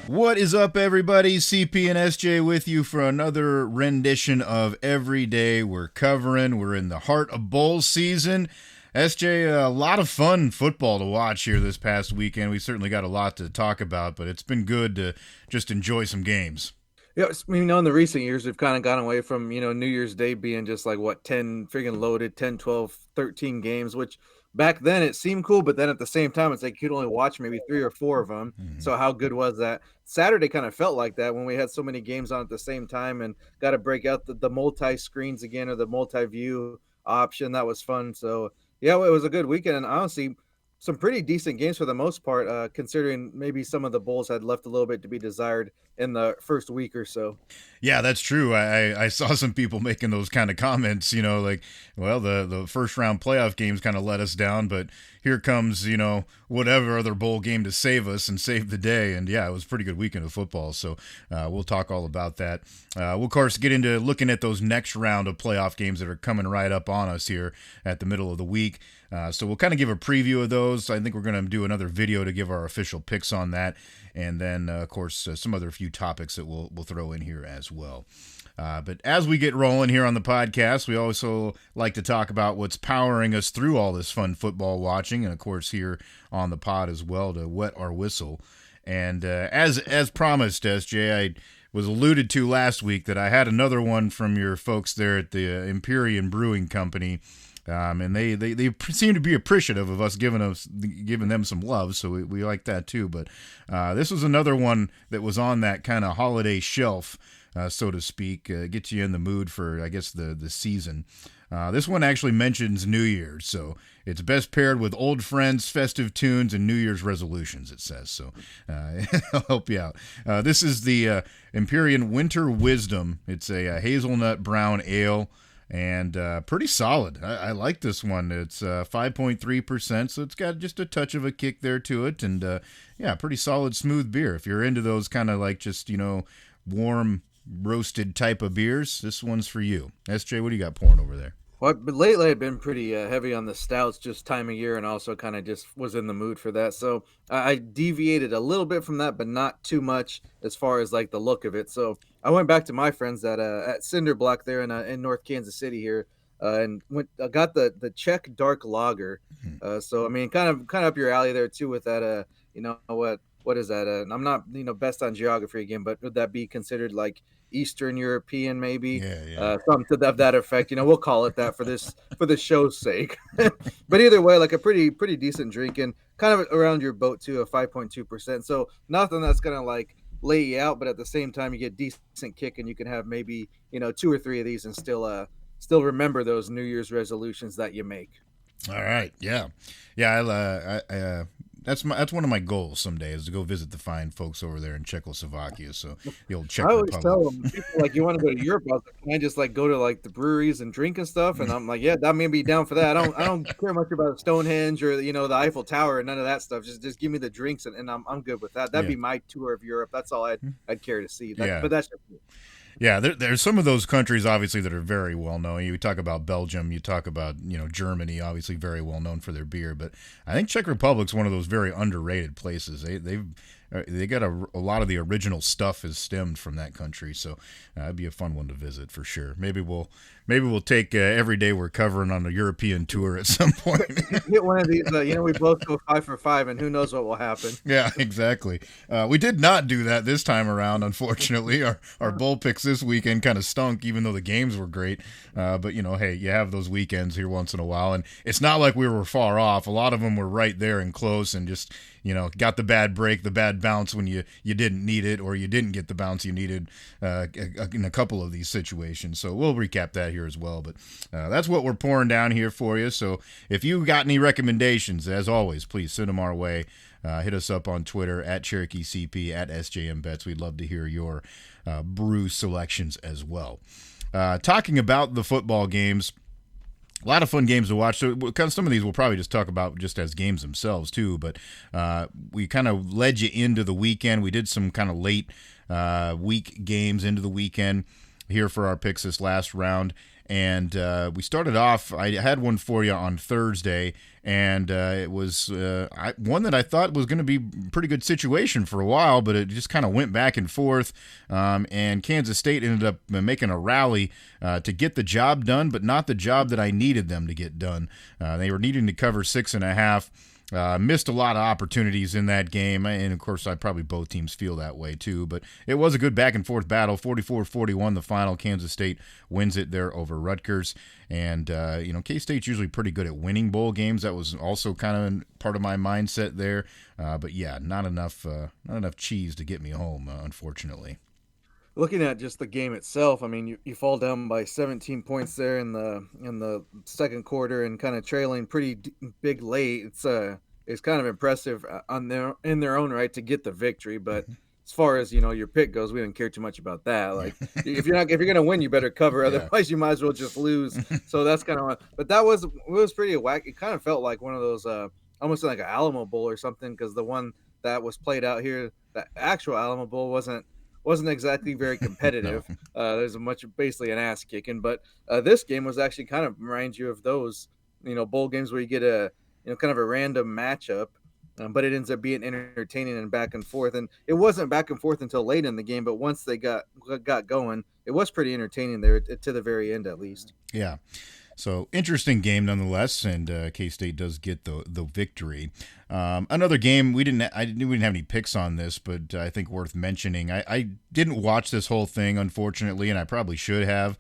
What is up, everybody? CP and SJ with you for another rendition of Every Day We're Covering. We're in the heart of bowl season. SJ, a lot of fun football to watch here this past weekend. We certainly got a lot to talk about, but it's been good to just enjoy some games. Yeah, in the recent years, we've kind of gone away from, New Year's Day being just like, 10 friggin' loaded, 10, 12, 13 games, which back then it seemed cool, but then at the same time, it's like you'd only watch maybe three or four of them. Mhm. So how good was that? Saturday kind of felt like that when we had so many games on at the same time and got to break out the multi-screens again or the multi-view option. That was fun. So, yeah, it was a good weekend. And honestly, some pretty decent games for the most part, considering maybe some of the Bulls had left a little bit to be desired in the first week or so. Yeah, that's true. I saw some people making those kind of comments, like, well, the first round playoff games kind of let us down, but here comes, whatever other bowl game to save us and save the day. And yeah, it was a pretty good weekend of football. So we'll talk all about that. We'll, of course, get into looking at those next round of playoff games that are coming right up on us here at the middle of the week. So we'll kind of give a preview of those. I think we're going to do another video to give our official picks on that. And then, of course, some other few topics that we'll throw in here as well. But as we get rolling here on the podcast, we also like to talk about what's powering us through all this fun football watching, and of course here on the pod as well to wet our whistle. And as promised, SJ, I was alluded to last week that I had another one from your folks there at the Empyrean Brewing Company. And they seem to be appreciative of us giving them some love, so we like that too. But this was another one that was on that kind of holiday shelf, so to speak, get you in the mood for, I guess, the season. This one actually mentions New Year's, so it's best paired with old friends, festive tunes, and New Year's resolutions, it says. So I'll help you out. This is the Empyrean Winter Wisdom. It's a hazelnut brown ale. And pretty solid. I like this one. It's 5.3%, so it's got just a touch of a kick there to it. And yeah, pretty solid, smooth beer. If you're into those kind of like just, warm, roasted type of beers, this one's for you. SJ, what do you got pouring over there? Well, but lately I've been pretty heavy on the stouts, just time of year, and also kind of just was in the mood for that. So I deviated a little bit from that, but not too much as far as like the look of it. So I went back to my friends at Cinder Block there in North Kansas City here, and got the Czech Dark Lager. Hmm. So I mean, kind of up your alley there too with that. What is that? I'm not best on geography again, but would that be considered like Eastern European, maybe Yeah. something to that effect? We'll call it that for the show's sake. But either way, like a pretty decent drink and kind of around your boat too, a 5.2%. So nothing that's gonna like lay you out, but at the same time you get decent kick and you can have maybe two or three of these and still remember those New Year's resolutions that you make. All right. Yeah. Yeah. That's one of my goals someday is to go visit the fine folks over there in Czechoslovakia. So the old Czech I always Republic. tell them people like you want to go to Europe. I was like, can I just like go to like the breweries and drink and stuff? And I'm like, yeah, that may be down for that. I don't care much about Stonehenge or the Eiffel Tower and none of that stuff. Just give me the drinks and I'm good with that. That'd Yeah. be my tour of Europe. That's all I'd care to see. Yeah. But that's just me. Yeah, there's some of those countries obviously that are very well known. You talk about Belgium, you talk about Germany, obviously very well known for their beer. But I think Czech Republic's one of those very underrated places. They got a lot of the original stuff is stemmed from that country, so it'd be a fun one to visit for sure. Maybe we'll take every day we're covering on a European tour at some point. Get one of these. We both go 5 for 5, and who knows what will happen. Yeah, exactly. We did not do that this time around, unfortunately. Our bowl picks this weekend kind of stunk, even though the games were great. But, hey, you have those weekends here once in a while. And it's not like we were far off. A lot of them were right there and close and just, got the bad break, the bad bounce when you didn't need it, or you didn't get the bounce you needed in a couple of these situations. So we'll recap that here as well. But that's what we're pouring down here for you. So if you got any recommendations, as always, please send them our way. Hit us up on Twitter at CherokeeCP, at SJMBets. We'd love to hear your brew selections as well. Talking about the football games, a lot of fun games to watch. So some of these we'll probably just talk about just as games themselves too. But we kind of led you into the weekend. We did some kind of late week games into the weekend here for our picks this last round. And we started off. I had one for you on Thursday, and it was one that I thought was going to be a pretty good situation for a while, but it just kind of went back and forth. And Kansas State ended up making a rally to get the job done, but not the job that I needed them to get done. They were needing to cover 6.5. Missed a lot of opportunities in that game, and of course, probably both teams feel that way too. But it was a good back and forth battle. 44-41, the final. Kansas State wins it there over Rutgers, and K-State's usually pretty good at winning bowl games. That was also kind of part of my mindset there. But yeah, not enough cheese to get me home, unfortunately. Looking at just the game itself, I mean, you fall down by 17 points there in the second quarter and kind of trailing pretty big late. It's kind of impressive on their in their own right to get the victory, but Mm-hmm. as far as your pick goes, we didn't care too much about that. Yeah, Like if you're gonna win, you better cover. yeah, Otherwise, you might as well just lose. So that's kind of. But it was pretty whack. It kind of felt like one of those almost like an Alamo Bowl or something, because the one that was played out here, the actual Alamo Bowl wasn't exactly very no, competitive. There's a much basically an ass kicking, but this game was actually kind of reminds you of those bowl games where you get a kind of a random matchup, but it ends up being entertaining and back and forth. And it wasn't back and forth until late in the game, but once they got going, it was pretty entertaining there to the very end at least. yeah. So interesting game nonetheless, and K State does get the victory. Another game we didn't have any picks on this, but I think worth mentioning. I didn't watch this whole thing unfortunately, and I probably should have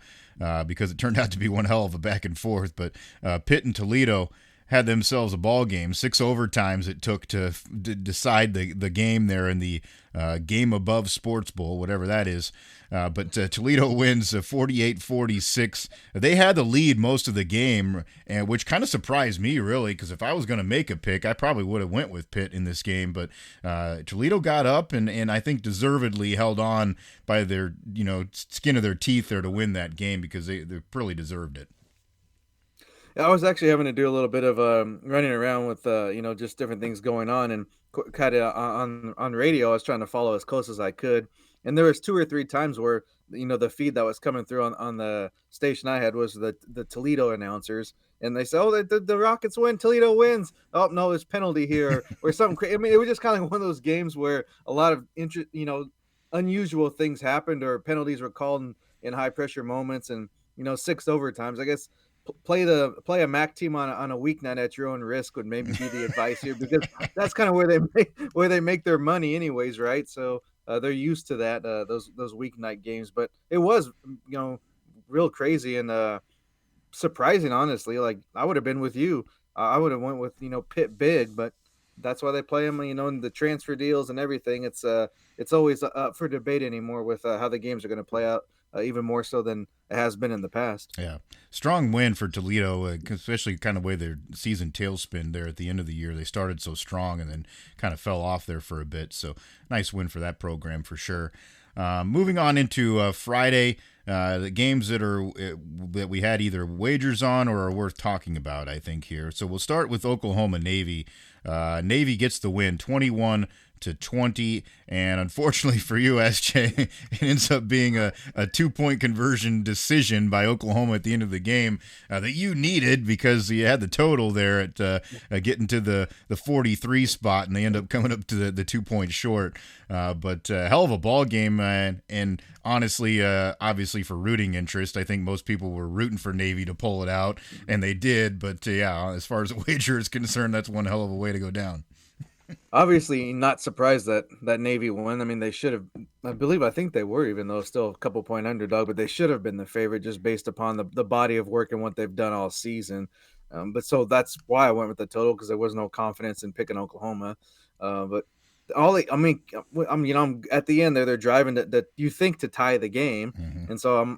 because it turned out to be one hell of a back and forth. But Pitt and Toledo had themselves a ball game. 6 overtimes it took to decide the game there in the Game Above Sports Bowl, whatever that is. But Toledo wins 48-46. They had the lead most of the game, and which kind of surprised me, really, because if I was going to make a pick, I probably would have went with Pitt in this game. But Toledo got up and I think deservedly held on by their skin of their teeth there to win that game because they really deserved it. I was actually having to do a little bit of running around with just different things going on, and kind of on radio. I was trying to follow as close as I could, and there was two or three times where the feed that was coming through on the station I had was the Toledo announcers, and they said, "Oh, the Rockets win, Toledo wins." Oh no, there's penalty here or something. I mean, it was just kind of one of those games where a lot of unusual things happened or penalties were called in high pressure moments, and 6 overtimes. I guess play a MAC team on a weeknight at your own risk would maybe be the advice here, because that's kind of where they make their money anyways, right? So they're used to that those weeknight games, but it was real crazy and surprising, honestly. Like I would have been with you. I would have went with Pitt big, but that's why they play them. In the transfer deals and everything. It's always up for debate anymore with how the games are going to play out, even more so than it has been in the past. Yeah, strong win for Toledo, especially kind of way their season tailspin there at the end of the year. They started so strong and then kind of fell off there for a bit. So nice win for that program for sure. Moving on into Friday, the games that we had either wagers on or are worth talking about, I think here. So we'll start with Oklahoma Navy. Navy gets the win, 21-20, and unfortunately for you, SJ, it ends up being a 2-point conversion decision by Oklahoma at the end of the game that you needed because you had the total there at getting to the 43 spot, and they end up coming up to the 2 point short. But hell of a ball game, and honestly, obviously for rooting interest, I think most people were rooting for Navy to pull it out, and they did. But yeah, as far as the wager is concerned, that's one hell of a way to go down. Obviously, not surprised that Navy won. I mean, they should have. I think they were, even though still a couple point underdog, but they should have been the favorite just based upon the body of work and what they've done all season. But so that's why I went with the total, because there was no confidence in picking Oklahoma. But I'm at the end there. They're driving that you think to tie the game, Mm-hmm. and so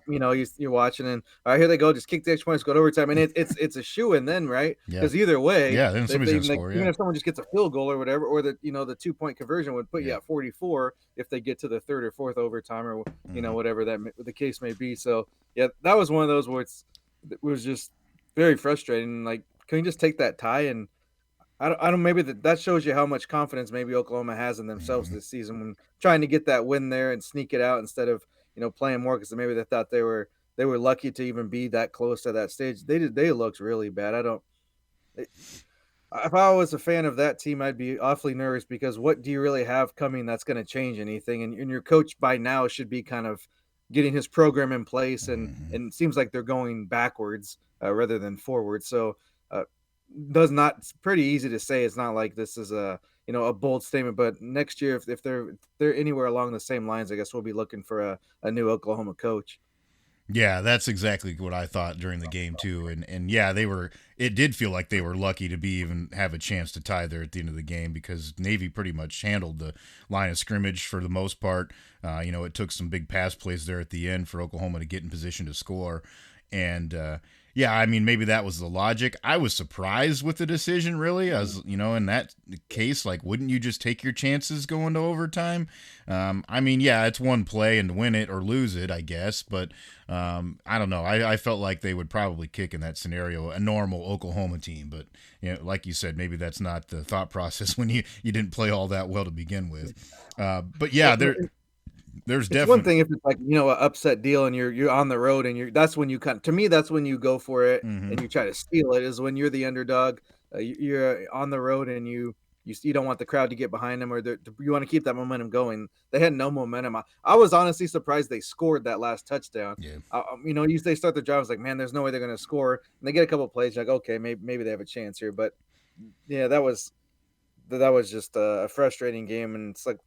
you're watching, and all right, here they go, just kick the extra points, go to overtime, and it's a shoe in then, right? Yeah, Because either way, yeah. Then somebody's gonna score. even Yeah. if someone just gets a field goal or whatever, or the 2 point conversion would put you Yeah. at 44 if they get to the third or fourth overtime, or Mm-hmm. whatever the case may be. So yeah, that was one of those where it was just very frustrating. Like, can you just take that tie? And I don't maybe that shows you how much confidence maybe Oklahoma has in themselves Mm-hmm. this season when trying to get that win there and sneak it out instead of playing more, because maybe they thought they were lucky to even be that close to that stage. They looked really bad. I don't. If I was a fan of that team, I'd be awfully nervous because what do you really have coming that's going to change anything? And your coach by now should be kind of getting his program in place, Hmm. and it seems like they're going backwards rather than forward. So, uh, does not. It's pretty easy to say. It's not like this is a a bold statement, but next year, if they're anywhere along the same lines, I guess we'll be looking for a new Oklahoma coach. Yeah, that's exactly what I thought during the game too, and yeah, they were. It did feel like they were lucky to be even have a chance to tie there at the end of the game because Navy pretty much handled the line of scrimmage for the most part. It took some big pass plays there at the end for Oklahoma to get in position to score, and yeah, I mean maybe that was the logic. I was surprised with the decision, really. As in that case, like, wouldn't you just take your chances going to overtime? I mean, yeah, it's one play and win it or lose it, I guess, but. I don't know. I felt like they would probably kick in that scenario a normal Oklahoma team, but like you said, maybe that's not the thought process when you didn't play all that well to begin with. But Well, yeah, there's it's one definitely. thing if it's like, a upset deal and you're on the road and you're that's when you kind to me, that's when you go for it and Hmm. you try to steal it is when you're the underdog. You're on the road and you don't want the crowd to get behind them or you want to keep that momentum going. They had no momentum. I was honestly surprised they scored that last touchdown. Yeah. They start the drive. I was like, man, there's no way they're going to score. And they get a couple of plays. You're like, okay, maybe they have a chance here. But yeah, that was just a frustrating game. And it's like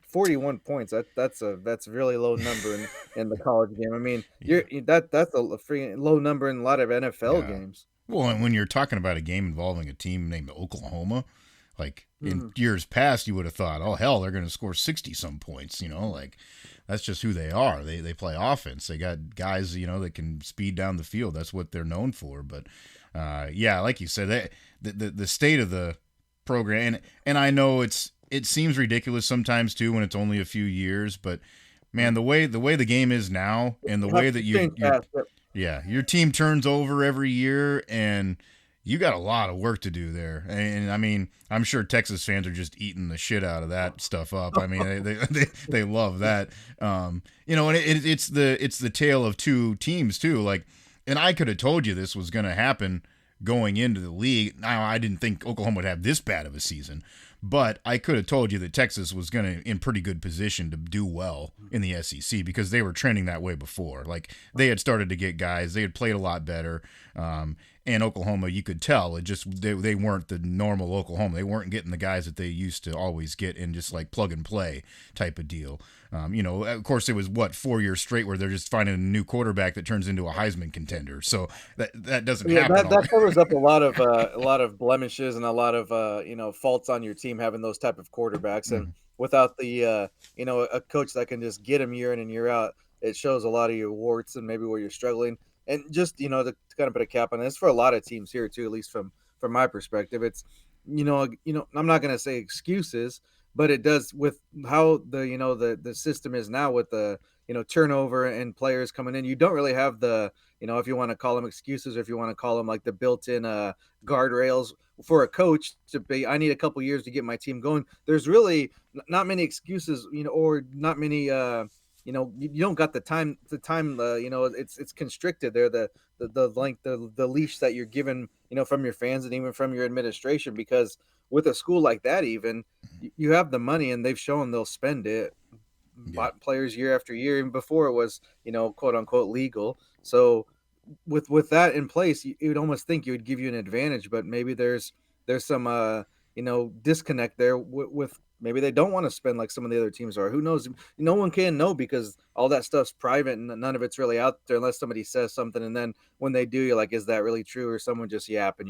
41 points. That's a really low number in the college game. I mean, Yeah. that's a freaking low number in a lot of NFL Yeah. games. Well, and when you're talking about a game involving a team named Oklahoma, like in Mhm. years past, you would have thought, oh hell, they're going to score 60 some points. Like that's just who they are. They play offense. They got guys that can speed down the field. That's what they're known for. But yeah, like you said, the state of the program, and I know it seems ridiculous sometimes too when it's only a few years, but man, the way the game is now, and the You have way to that change you fast. Yep. yeah, your team turns over every year, and you got a lot of work to do there. And I mean, I'm sure Texas fans are just eating the shit out of that stuff up. I mean, they love that. And it's the tale of two teams too. Like, and I could have told you this was going to happen going into the league. Now, I didn't think Oklahoma would have this bad of a season, but I could have told you that Texas was going to in pretty good position to do well in the SEC because they were trending that way before. Like they had started to get guys, they had played a lot better. And Oklahoma, you could tell it just they weren't the normal Oklahoma. They weren't getting the guys that they used to always get in just like plug and play type of deal. Of course, it was 4 years straight where they're just finding a new quarterback that turns into a Heisman contender. So that doesn't Yeah, happen that all. covers up a lot of blemishes and a lot of faults on your team having those type of quarterbacks, and Mhm. without the a coach that can just get them year in and year out, it shows a lot of your warts and maybe where you're struggling. And just to kind of put a cap on this for a lot of teams here too, at least from my perspective, it's I'm not going to say excuses, but it does with how the system is now with the turnover and players coming in. You don't really have the if you want to call them excuses or if you want to call them like the built-in guardrails for a coach to be, I need a couple years to get my team going. There's really not many excuses, or not many, you don't got the time, it's constricted there, the length, the leash that you're given, from your fans and even from your administration, because with a school like that, even you have the money and they've shown they'll spend it, Yeah. bought players year after year, even before it was, quote unquote legal. So with that in place, you would almost think you would give you an advantage, but maybe there's some disconnect there with maybe they don't want to spend like some of the other teams are. Who knows? No one can know because all that stuff's private and none of it's really out there unless somebody says something. And then when they do, you're like, is that really true or someone just yapping?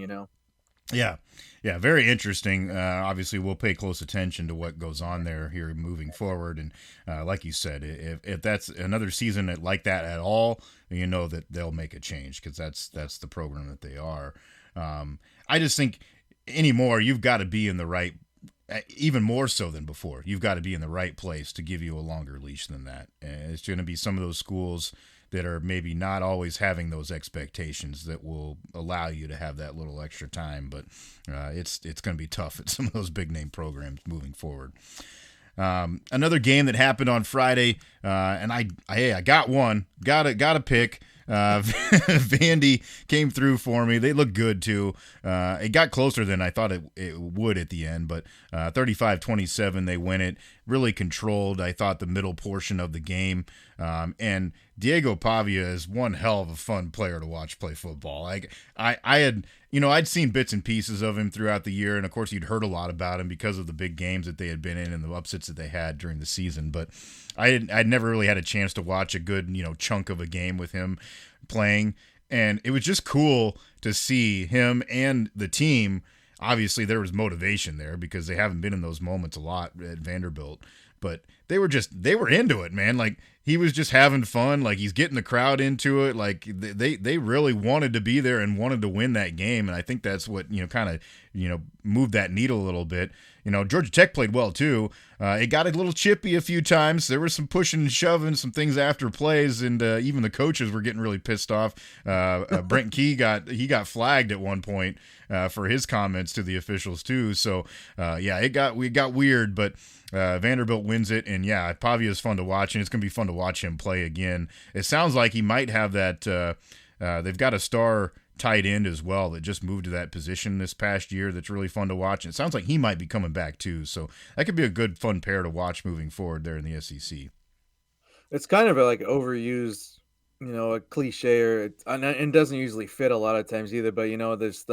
Yeah, yeah, very interesting. Obviously, we'll pay close attention to what goes on there here moving forward, and like you said, if that's another season like that at all, you know that they'll make a change because that's the program that they are. I just think anymore you've got to be in the right, even more so than before. You've got to be in the right place to give you a longer leash than that. And it's going to be some of those schools that are maybe not always having those expectations that will allow you to have that little extra time. But it's going to be tough at some of those big name programs moving forward. Another game that happened on Friday, and I got one, got a pick. Vandy came through for me. They look good too. It got closer than I thought it would at the end, but 35-27 they win it. Really controlled, I thought, the middle portion of the game. And Diego Pavia is one hell of a fun player to watch play football. I had, I'd seen bits and pieces of him throughout the year, and of course you'd heard a lot about him because of the big games that they had been in and the upsets that they had during the season. But I'd never really had a chance to watch a good, chunk of a game with him playing, and it was just cool to see him and the team. Obviously, there was motivation there because they haven't been in those moments a lot at Vanderbilt, but they were into it, man. Like, he was just having fun. Like, he's getting the crowd into it. Like, they really wanted to be there and wanted to win that game, and I think that's what kind of moved that needle a little bit. Georgia Tech played well too. It got a little chippy a few times. There was some pushing and shoving, some things after plays, and even the coaches were getting really pissed off. Brent Key got flagged at one point for his comments to the officials too. So we got weird, but Vanderbilt wins it, and Pavia is fun to watch, and it's gonna be fun to watch him play again. It sounds like he might have that. They've got a star tight end as well that just moved to that position this past year that's really fun to watch, and it sounds like he might be coming back too, so that could be a good fun pair to watch moving forward there in the SEC. It's kind of a, like, overused, a cliche, and doesn't usually fit a lot of times either, but, there's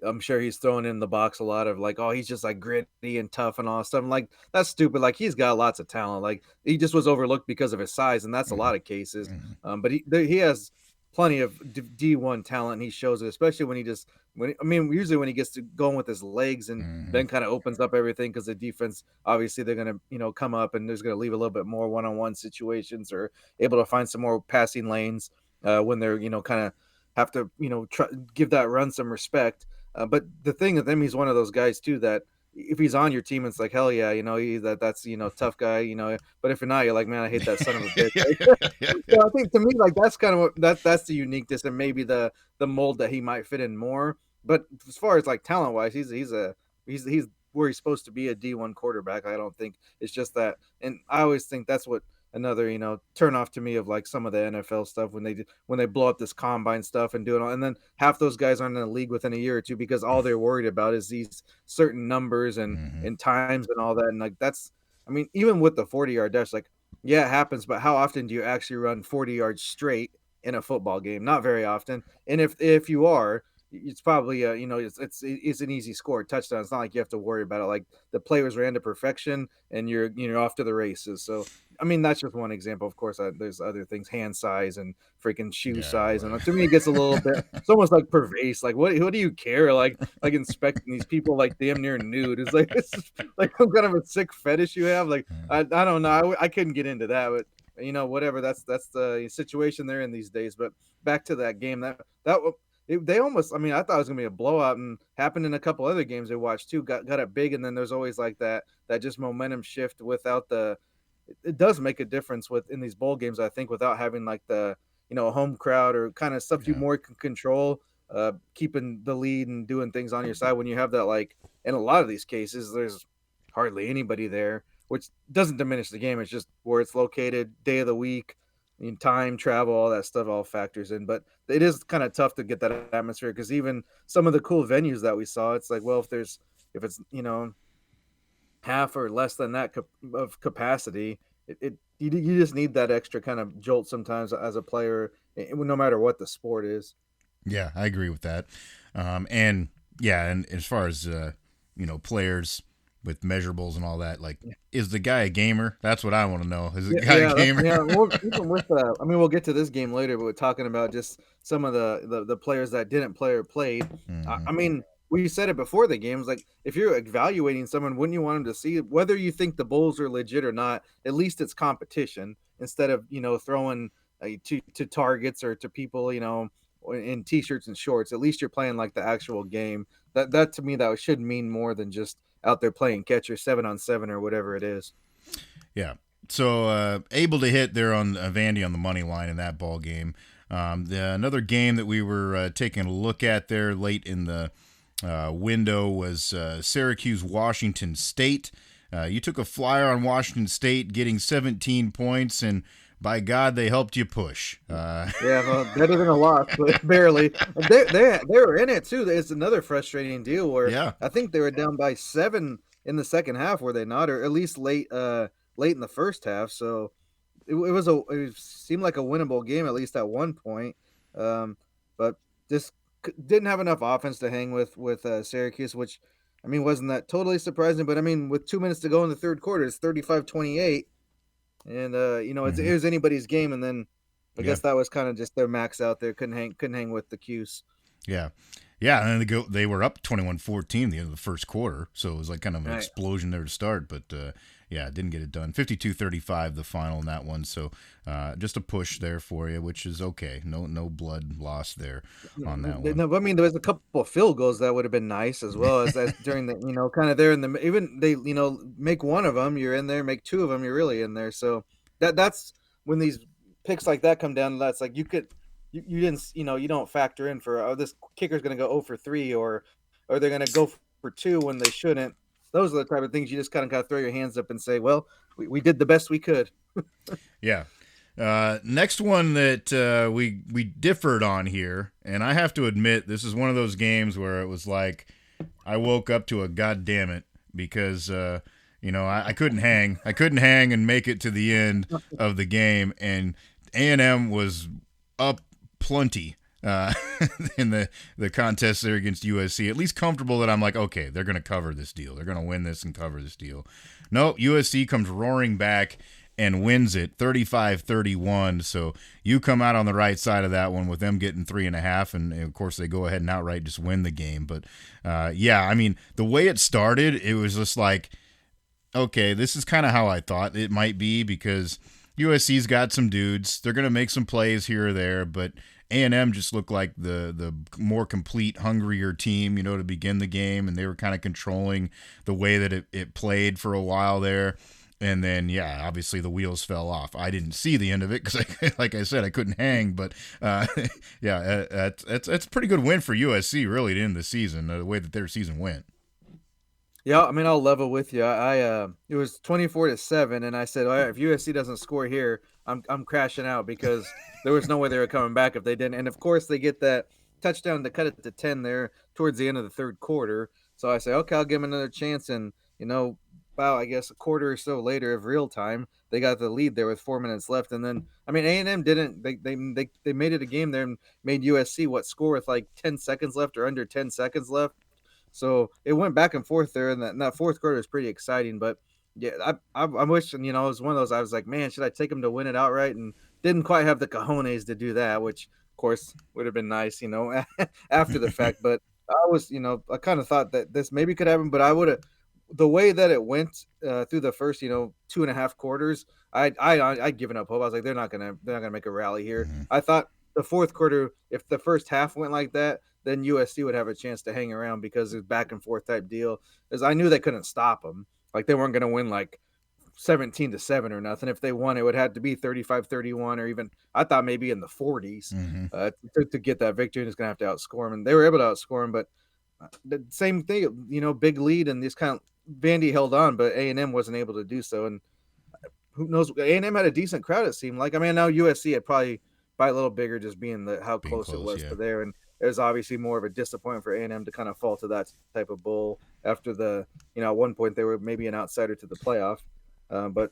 I'm sure he's throwing in the box a lot of like, oh, he's just like gritty and tough and all that stuff. I'm like, that's stupid. Like, he's got lots of talent. Like, he just was overlooked because of his size, and that's a lot of cases. But he has plenty of D1 talent, and he shows it, especially usually when he gets to going with his legs, and then kind of opens up everything because the defense, obviously, they're going to come up, and there's going to leave a little bit more one-on-one situations, or able to find some more passing lanes when they're kind of have to give that run some respect. But the thing with him, he's one of those guys too that if he's on your team, it's like, hell yeah, that's tough guy, But if you're not, you're like, man, I hate that son of a bitch. So I think, to me, like, that's kind of that's the uniqueness, and maybe the mold that he might fit in more. But as far as like talent wise, he's where he's supposed to be, a D1 quarterback. I don't think it's just that, and I always think that's what another turn off to me of like some of the NFL stuff when they blow up this combine stuff and do it all, and then half those guys aren't in the league within a year or two because all they're worried about is these certain numbers and times and all that. And like, that's, I mean, even with the 40-yard dash, like, yeah, it happens, but how often do you actually run 40 yards straight in a football game? Not very often. And if you are, it's probably it's an easy score, touchdown. It's not like you have to worry about it. Like, the players ran to perfection, and you're off to the races. So I mean, that's just one example. Of course, there's other things, hand size and freaking shoe size, and to me, it gets a little bit. It's almost like pervasive. Like, what do you care? Like inspecting these people like damn near nude. It's like some kind of a sick fetish you have. Like, I don't know. I couldn't get into that, but whatever. That's the situation they're in these days. But back to that game, they almost. I mean, I thought it was gonna be a blowout, and happened in a couple other games they watched too. Got it big, and then there's always like that just momentum shift without the. It does make a difference in these bowl games, I think, without having like the home crowd or kind of stuff you more can control, keeping the lead and doing things on your side. When you have that, like, in a lot of these cases, there's hardly anybody there, which doesn't diminish the game. It's just where it's located, day of the week, time, travel, all that stuff all factors in. But it is kind of tough to get that atmosphere, because even some of the cool venues that we saw, it's like, well, if it's half or less than that of capacity, you just need that extra kind of jolt sometimes as a player, no matter what the sport is. Yeah, I agree with that. And as far as players with measurables and all that, like, is the guy a gamer? That's what I want to know. Is the guy a gamer? Even with I mean, we'll get to this game later, but we're talking about just some of the players that didn't play or played. I mean, we said it before the games, like, if you're evaluating someone, wouldn't you want them to see whether you think the Bulls are legit or not? At least it's competition, instead of throwing to targets or to people in t-shirts and shorts. At least you're playing like the actual game. That to me, that should mean more than just out there playing catch or 7-on-7 or whatever it is. Yeah. So able to hit there on Vandy on the money line in that ball game. Another game that we were taking a look at there late in the window was Syracuse Washington State. You took a flyer on Washington State, getting 17 points, and by God, they helped you push. Yeah, well, better than a loss, but barely. And they were in it too. It's another frustrating deal where Yeah. I think they were down by 7 in the second half, were they not, or at least late in the first half. So it seemed like a winnable game at least at one point, but just didn't have enough offense to hang with Syracuse, which I mean wasn't that totally surprising. But I mean, with 2 minutes to go in the third quarter, it's 35-28. And it Mm-hmm. was anybody's game, and then I Yeah. guess that was kind of just their max out there. Couldn't hang with the Cuse. Yeah. Yeah, and then they were up 21-14 at the end of the first quarter, so it was like kind of an Right. explosion there to start, but yeah, didn't get it done. 52-35 the final in that one, so just a push there for you, which is okay. No blood loss there on that one. No, I mean there was a couple of field goals that would have been nice as well as during the kind of there in the even they make one of them you're in there, make two of them you're really in there. So that's when these picks like that come down. That's like you didn't you don't factor in for this kicker's going to go 0 for 3 or they're going to go for 2 when they shouldn't. Those are the type of things you just kind of got to throw your hands up and say, well, we did the best we could. Yeah. Next one that we differed on here, and I have to admit, this is one of those games where it was like I woke up to a God damn it because I couldn't hang. I couldn't hang and make it to the end of the game, and A&M was up plenty in the contest there against USC. At least comfortable that I'm like, okay, they're going to cover this deal. They're going to win this and cover this deal. No, USC comes roaring back and wins it 35-31. So you come out on the right side of that one with them getting 3.5. And of course, they go ahead and outright just win the game. But yeah, I mean, the way it started, it was just like, okay, this is kind of how I thought it might be because USC's got some dudes. They're going to make some plays here or there, but A&M just looked like the more complete, hungrier team, to begin the game, and they were kind of controlling the way that it played for a while there. And then, yeah, obviously the wheels fell off. I didn't see the end of it because, like I said, I couldn't hang. But, yeah, that's a pretty good win for USC, really, to end the season, the way that their season went. Yeah, I mean, I'll level with you. It was 24-7, and I said, all right, if USC doesn't score here, I'm crashing out because there was no way they were coming back if they didn't. And of course, they get that touchdown to cut it to 10 there towards the end of the third quarter. So I say, okay, I'll give them another chance. And about I guess a quarter or so later of real time, they got the lead there with 4 minutes left. And then I mean, A&M didn't. They made it a game there and made USC score with like 10 seconds left or under 10 seconds left. So it went back and forth there, and that fourth quarter was pretty exciting. But yeah, I'm wishing it was one of those. I was like, man, should I take them to win it outright? And didn't quite have the cojones to do that, which of course would have been nice, after the fact. But I kind of thought that this maybe could happen, but I would have the way that it went through the first 2.5 quarters. I'd given up hope. I was like, they're not gonna make a rally here. Mm-hmm. I thought the fourth quarter, if the first half went like that, then USC would have a chance to hang around because it's back and forth type deal. Because I knew they couldn't stop them. Like they weren't going to win like 17-7 or nothing. If they won, it would have to be 35-31 or even I thought maybe in the 40s Mm-hmm. to get that victory. And it's going to have to outscore them. And they were able to outscore them, but the same thing, big lead and this kind of Vandy held on, but A&M wasn't able to do so. And who knows? A&M had a decent crowd. It seemed like. I mean, now USC had probably by a little bigger, just being how Being close it was yeah. to there, and it was obviously more of a disappointment for A&M to kind of fall to that type of bowl after at one point they were maybe an outsider to the playoff, but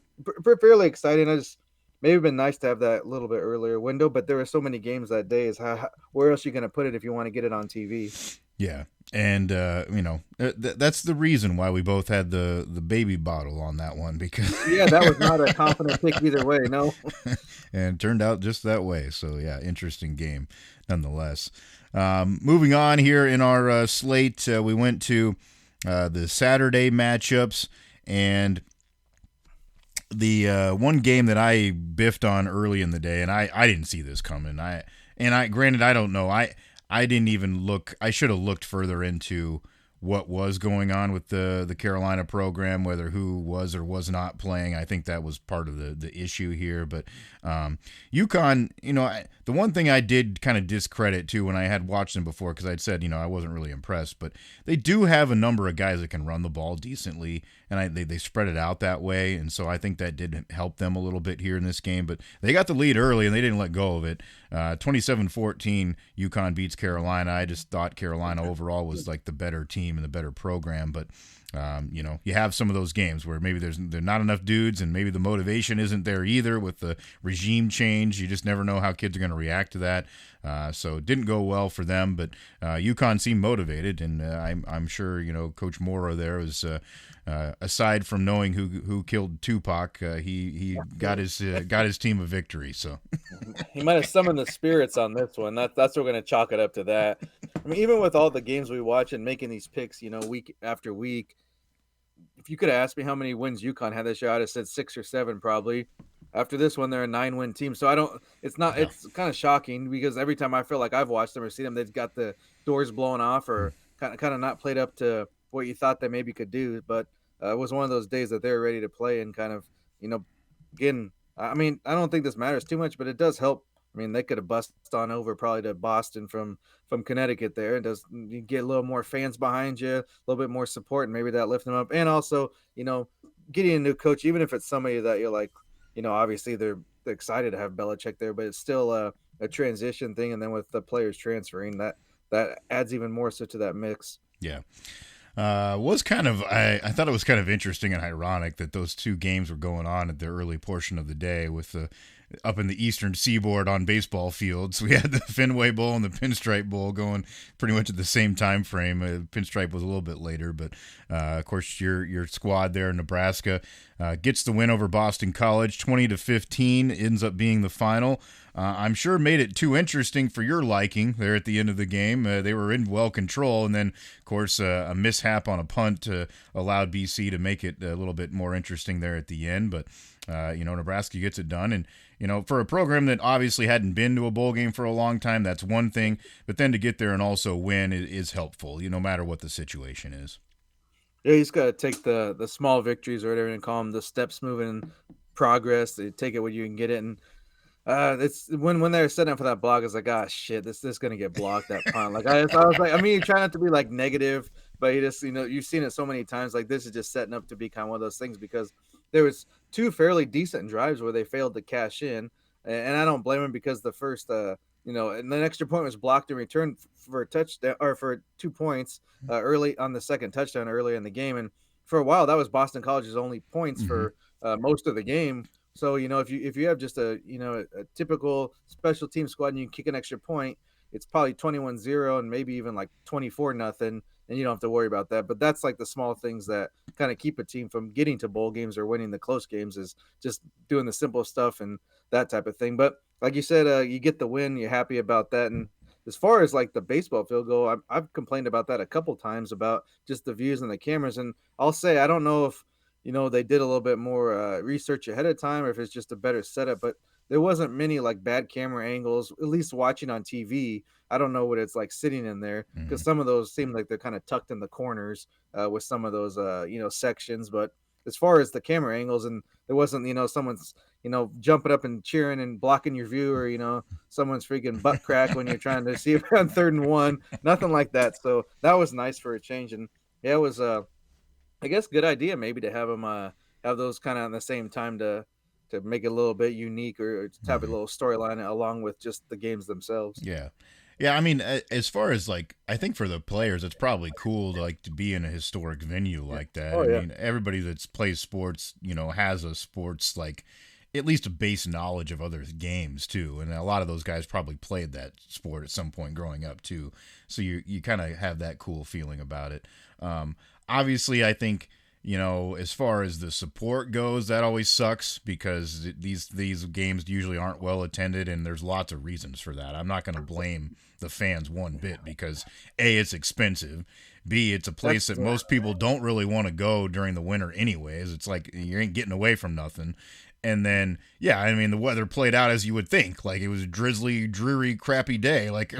fairly exciting. I just maybe been nice to have that little bit earlier window, but there were so many games that day. Is where else are you going to put it if you want to get it on TV? Yeah, and that's the reason why we both had the baby bottle on that one because Yeah, that was not a confident pick either way. No, and it turned out just that way. So yeah, interesting game nonetheless. Moving on here in our slate, we went to the Saturday matchups and the one game that I biffed on early in the day, and I didn't see this coming. Granted I don't know. I didn't even look. I should have looked further into what was going on with the Carolina program, whether who was or was not playing. I think that was part of the issue here. But UConn, the one thing I did kind of discredit too when I had watched them before, because I'd said, I wasn't really impressed, but they do have a number of guys that can run the ball decently, and they spread it out that way, and so I think that did help them a little bit here in this game. But they got the lead early, and they didn't let go of it. 27-14, UConn beats Carolina. I just thought Carolina overall was like the better team and the better program, but you have some of those games where maybe there's not enough dudes, and maybe the motivation isn't there either with the regime change. You just never know how kids are going to react to that. So it didn't go well for them, but UConn seemed motivated, and I'm sure Coach Mora there was. Aside from knowing who killed Tupac, he got his team a victory. So He might have summoned the spirits on this one. That's what we're gonna chalk it up to that. I mean, even with all the games we watch and making these picks, week after week, if you could have asked me how many wins UConn had this year, I'd have said 6 or 7 probably. After this one, they're a 9-win team. So I don't. It's not. yeah. It's kind of shocking because every time I feel like I've watched them or seen them, they've got the doors blown off or kind of not played up to what you thought they maybe could do. But it was one of those days that they're ready to play and kind of again. I mean, I don't think this matters too much, but it does help. I mean, they could have busted on over probably to Boston from Connecticut there. And does you get a little more fans behind you, a little bit more support, and maybe that lift them up. And also, getting a new coach, even if it's somebody that you're like, obviously they're excited to have Belichick there, but it's still a transition thing. And then with the players transferring, that adds even more so to that mix. Yeah. Was kind of I thought it was kind of interesting and ironic that those two games were going on at the early portion of the day with the up in the eastern seaboard on baseball fields. We had the Fenway Bowl and the Pinstripe Bowl going pretty much at the same time frame. Pinstripe was a little bit later, but of course your squad there in Nebraska gets the win over Boston College, 20-15, ends up being the final. I'm sure made it too interesting for your liking there at the end of the game. They were in well control, and then, of course, a mishap on a punt allowed BC to make it a little bit more interesting there at the end. But, Nebraska gets it done. And, for a program that obviously hadn't been to a bowl game for a long time, that's one thing. But then to get there and also win is helpful, no matter what the situation is. Yeah, you just got to take the small victories or whatever and call them the steps moving progress. They take it when you can get it. And it's when they're setting up for that block, it's like, ah, shit, this is gonna get blocked, that punt. Like I was like, I mean, you try not to be like negative, but you just you've seen it so many times. Like this is just setting up to be kind of one of those things because there was 2 fairly decent drives where they failed to cash in, and I don't blame them because the first, and the extra point was blocked in return for a touchdown or for 2 points early on the second touchdown early in the game, and for a while that was Boston College's only points for most of the game. So if you have just a typical special team squad and you kick an extra point, it's probably 21-0 and maybe even like 24-0, and you don't have to worry about that. But that's like the small things that kind of keep a team from getting to bowl games or winning the close games is just doing the simple stuff and that type of thing. But like you said, you get the win, you're happy about that. And as far as like the baseball field goal, I've complained about that a couple times about just the views and the cameras. And I'll say I don't know if they did a little bit more research ahead of time or if it's just a better setup, but there wasn't many like bad camera angles, at least watching on TV. I don't know what it's like sitting in there because some of those seem like they're kind of tucked in the corners with some of those, sections. But as far as the camera angles, and there wasn't, someone's, jumping up and cheering and blocking your view or, someone's freaking butt crack when you're trying to see it on 3rd and 1, nothing like that. So that was nice for a change. And yeah, it was, I guess good idea maybe to have them have those kind of at the same time to make it a little bit unique or to have a little storyline along with just the games themselves. Yeah. Yeah, I mean, as far as like, I think for the players, it's probably cool to be in a historic venue like that. Oh, I yeah. mean, everybody that's plays sports, has a sports like at least a base knowledge of other games too, and a lot of those guys probably played that sport at some point growing up too. So you kind of have that cool feeling about it. Obviously, I think as far as the support goes, that always sucks because these games usually aren't well attended, and there's lots of reasons for that. I'm not going to blame the fans one bit because A, it's expensive. B, it's a place that most people don't really want to go during the winter anyways. It's like you ain't getting away from nothing. And then, yeah, I mean, the weather played out as you would think. Like, it was a drizzly, dreary, crappy day. Like,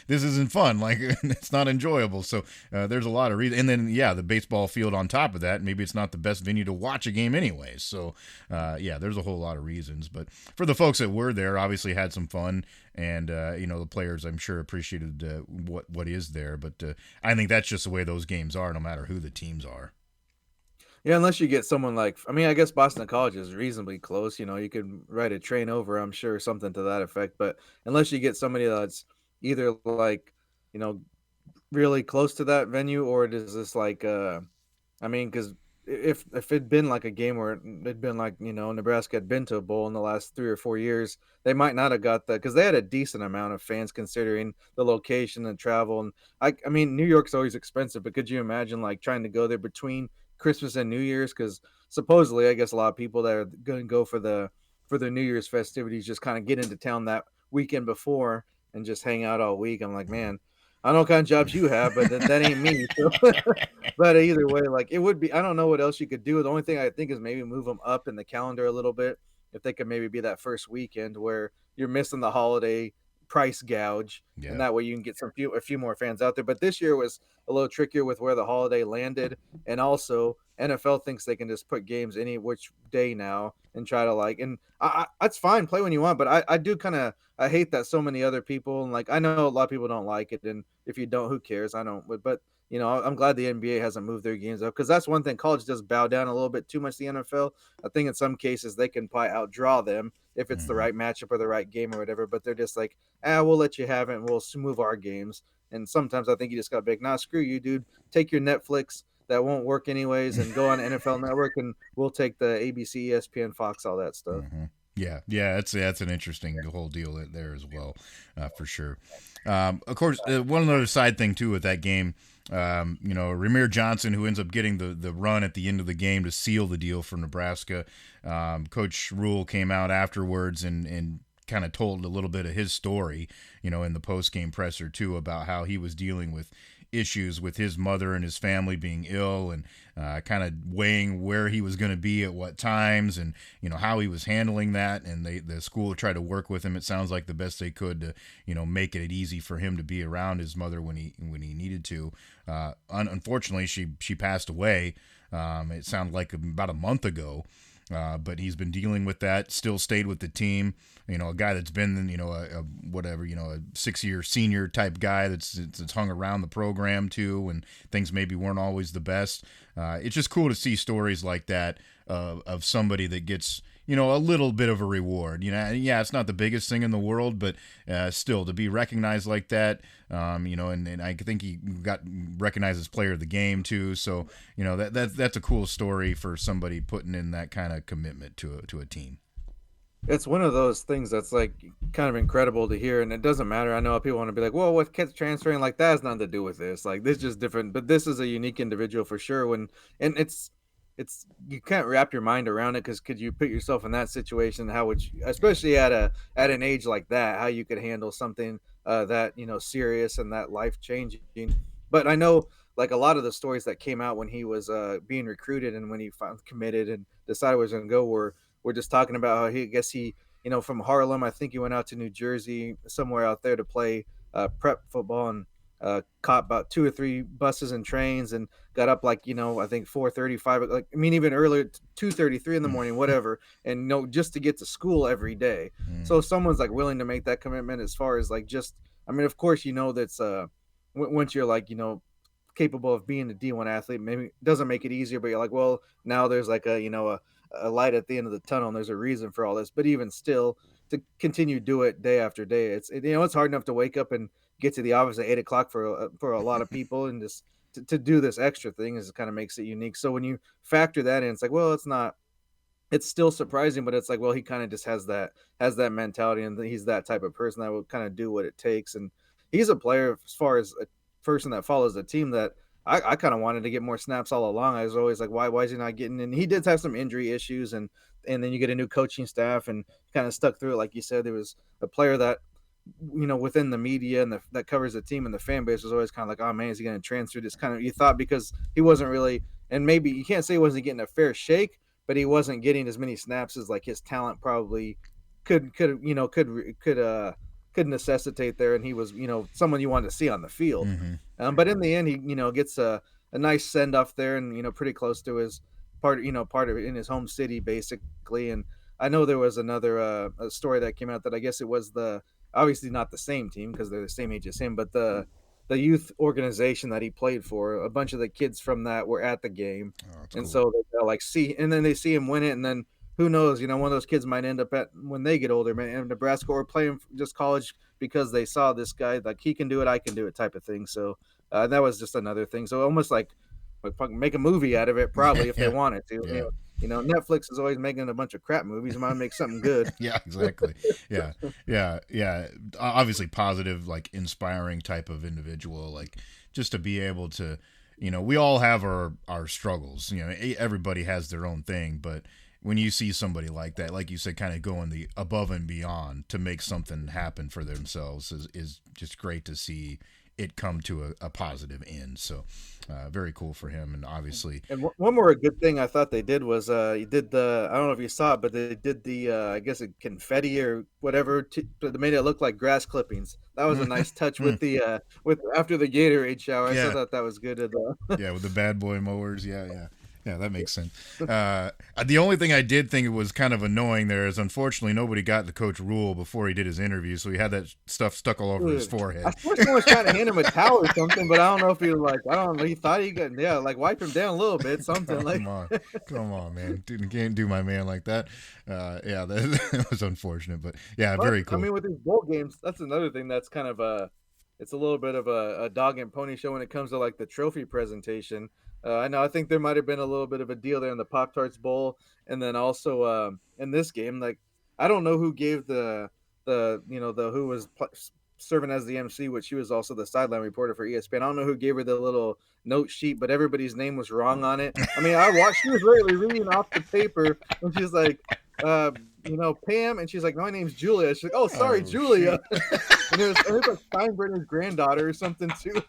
this isn't fun. Like, it's not enjoyable. So there's a lot of reasons. And then, yeah, the baseball field on top of that. Maybe it's not the best venue to watch a game anyway. So, yeah, there's a whole lot of reasons. But for the folks that were there, obviously had some fun. And the players, I'm sure, appreciated what is there. But I think that's just the way those games are, no matter who the teams are. Yeah, unless you get someone like, I mean, I guess Boston College is reasonably close. You could ride a train over, I'm sure, something to that effect. But unless you get somebody that's either like, you know, really close to that venue, or does this like, I mean, because if it'd been like a game where it'd been like, Nebraska had been to a bowl in the last 3 or 4 years, they might not have got that because they had a decent amount of fans considering the location and travel. And I mean, New York's always expensive, but could you imagine like trying to go there between Christmas and New Year's? Because supposedly, I guess a lot of people that are going to go for the New Year's festivities just kind of get into town that weekend before and just hang out all week. I'm like, man, I don't know what kind of jobs you have, but that ain't me. So but either way, like it would be, I don't know what else you could do. The only thing I think is maybe move them up in the calendar a little bit. If they could maybe be that first weekend where you're missing the holiday price gouge, and Yeah. that way you can get a few more fans out there. But this year was a little trickier with where the holiday landed, and also NFL thinks they can just put games any which day now and try to like, and that's fine, play when you want, but I do kind of I hate that so many other people, and like I know a lot of people don't like it, and if you don't, who cares? I don't, but I'm glad the NBA hasn't moved their games up because that's one thing. College does bow down a little bit too much to the NFL. I think in some cases they can probably outdraw them if it's the Hmm. right matchup or the right game or whatever. But they're just like, we'll let you have it and we'll move our games. And sometimes I think you just got to be like, nah, screw you, dude. Take your Netflix that won't work anyways and go on NFL Network and we'll take the ABC, ESPN, Fox, all that stuff. Hmm. Yeah, yeah, that's an interesting whole deal there as well, for sure. Of course, one other side thing too with that game, Ramir Johnson, who ends up getting the run at the end of the game to seal the deal for Nebraska. Coach Rule came out afterwards and kind of told a little bit of his story, in the post game presser too, about how he was dealing with issues with his mother and his family being ill, and kind of weighing where he was going to be at what times, and how he was handling that. And the school tried to work with him, it sounds like, the best they could to make it easy for him to be around his mother when he needed to. Unfortunately, she passed away. It sounded like about a month ago. But he's been dealing with that, still stayed with the team. A guy that's been, a 6-year senior type guy that's hung around the program too, and things maybe weren't always the best. It's just cool to see stories like that of somebody that gets, a little bit of a reward. Yeah, it's not the biggest thing in the world, but still to be recognized like that, and I think he got recognized as player of the game too. So, that's a cool story for somebody putting in that kind of commitment to a team. It's one of those things that's like kind of incredible to hear, and it doesn't matter. I know people want to be like, "Well, with kids transferring, like that has nothing to do with this. Like this is just different." But this is a unique individual for sure. And it's you can't wrap your mind around it because could you put yourself in that situation? How would you, especially at an age like that, how you could handle something that serious and that life changing? But I know like a lot of the stories that came out when he was being recruited and when he finally committed and decided he was going to go were we're just talking about how I guess he, from Harlem, I think he went out to New Jersey, somewhere out there to play prep football and caught about 2 or 3 buses and trains and got up like, I think 4:35, like, I mean, even earlier, 2:33 in the morning, whatever. And, just to get to school every day. So if someone's like willing to make that commitment as far as like just, I mean, of course, that's once you're like, capable of being a D1 athlete, maybe it doesn't make it easier, but you're like, well, now there's like a light at the end of the tunnel and there's a reason for all this. But even still, to continue to do it day after day, it's hard enough to wake up and get to the office at 8 o'clock for a lot of people, and just to do this extra thing is kind of makes it unique. So when you factor that in, it's like, well, it's still surprising, but it's like, well, he kind of just has that mentality, and he's that type of person that will kind of do what it takes. And he's a player as far as a person that follows the team that I kind of wanted to get more snaps all along. I was always like, why is he not getting? And he did have some injury issues, and then you get a new coaching staff and kind of stuck through it. Like you said, there was a player that within the media and that covers the team and the fan base was always kind of like, oh man, is he going to transfer? Just kind of you thought because he wasn't really, and maybe you can't say he wasn't getting a fair shake, but he wasn't getting as many snaps as like his talent probably could necessitate there, and he was someone you wanted to see on the field. Mm-hmm. But in the end, he gets a nice send off there, and pretty close to his part of it in his home city basically. And I know there was another a story that came out that I guess it was the obviously not the same team because they're the same age as him, but the youth organization that he played for, a bunch of the kids from that were at the game, Oh, that's and cool. so they'll like see, and then they see him win it, and then who knows, one of those kids might end up at when they get older, man, in Nebraska or playing just college because they saw this guy like he can do it, I can do it type of thing. So that was just another thing. So almost like make a movie out of it, probably if they Yeah. wanted to. Yeah. Netflix is always making a bunch of crap movies. Might make something good. Yeah, exactly. Yeah, yeah. Obviously, positive, like inspiring type of individual. Like just to be able to, we all have our struggles. Everybody has their own thing, but when you see somebody like that, like you said, kind of going the above and beyond to make something happen for themselves is just great to see it come to a positive end. So very cool for him, and obviously, And one more good thing I thought they did was he did the I don't know if you saw it, but they did the I guess a confetti or whatever that made it look like grass clippings. That was a nice touch with the with after the Gatorade shower. I yeah, thought that was good. yeah, with the bad boy mowers. Yeah, yeah. Yeah, that makes sense. The only thing I did think was kind of annoying there is unfortunately nobody got the coach Rule before he did his interview, so he had that stuff stuck all over his Dude, I forehead. swear someone was trying to hand him a towel or something, but I don't know if he was like, I don't know. He thought he could, yeah, like wipe him down a little bit, something like. Come on, man! Dude, can't do my man like that. Yeah, that was unfortunate, but yeah, But very I cool. mean, with these bowl games, that's another thing that's kind of it's a little bit of a dog and pony show when it comes to like the trophy presentation. I know, I think there might have been a little bit of a deal there in the Pop Tarts Bowl, and then also in this game, like I don't know who gave the who was serving as the MC, which she was also the sideline reporter for ESPN. I don't know who gave her the little note sheet, but everybody's name was wrong on it. I mean, I watched. She was literally reading off the paper, and she's like, uh, Pam, and she's like, my name's Julia. She's like, oh, sorry, Oh Julia. shoot! And it was like Steinbrenner's granddaughter or something too.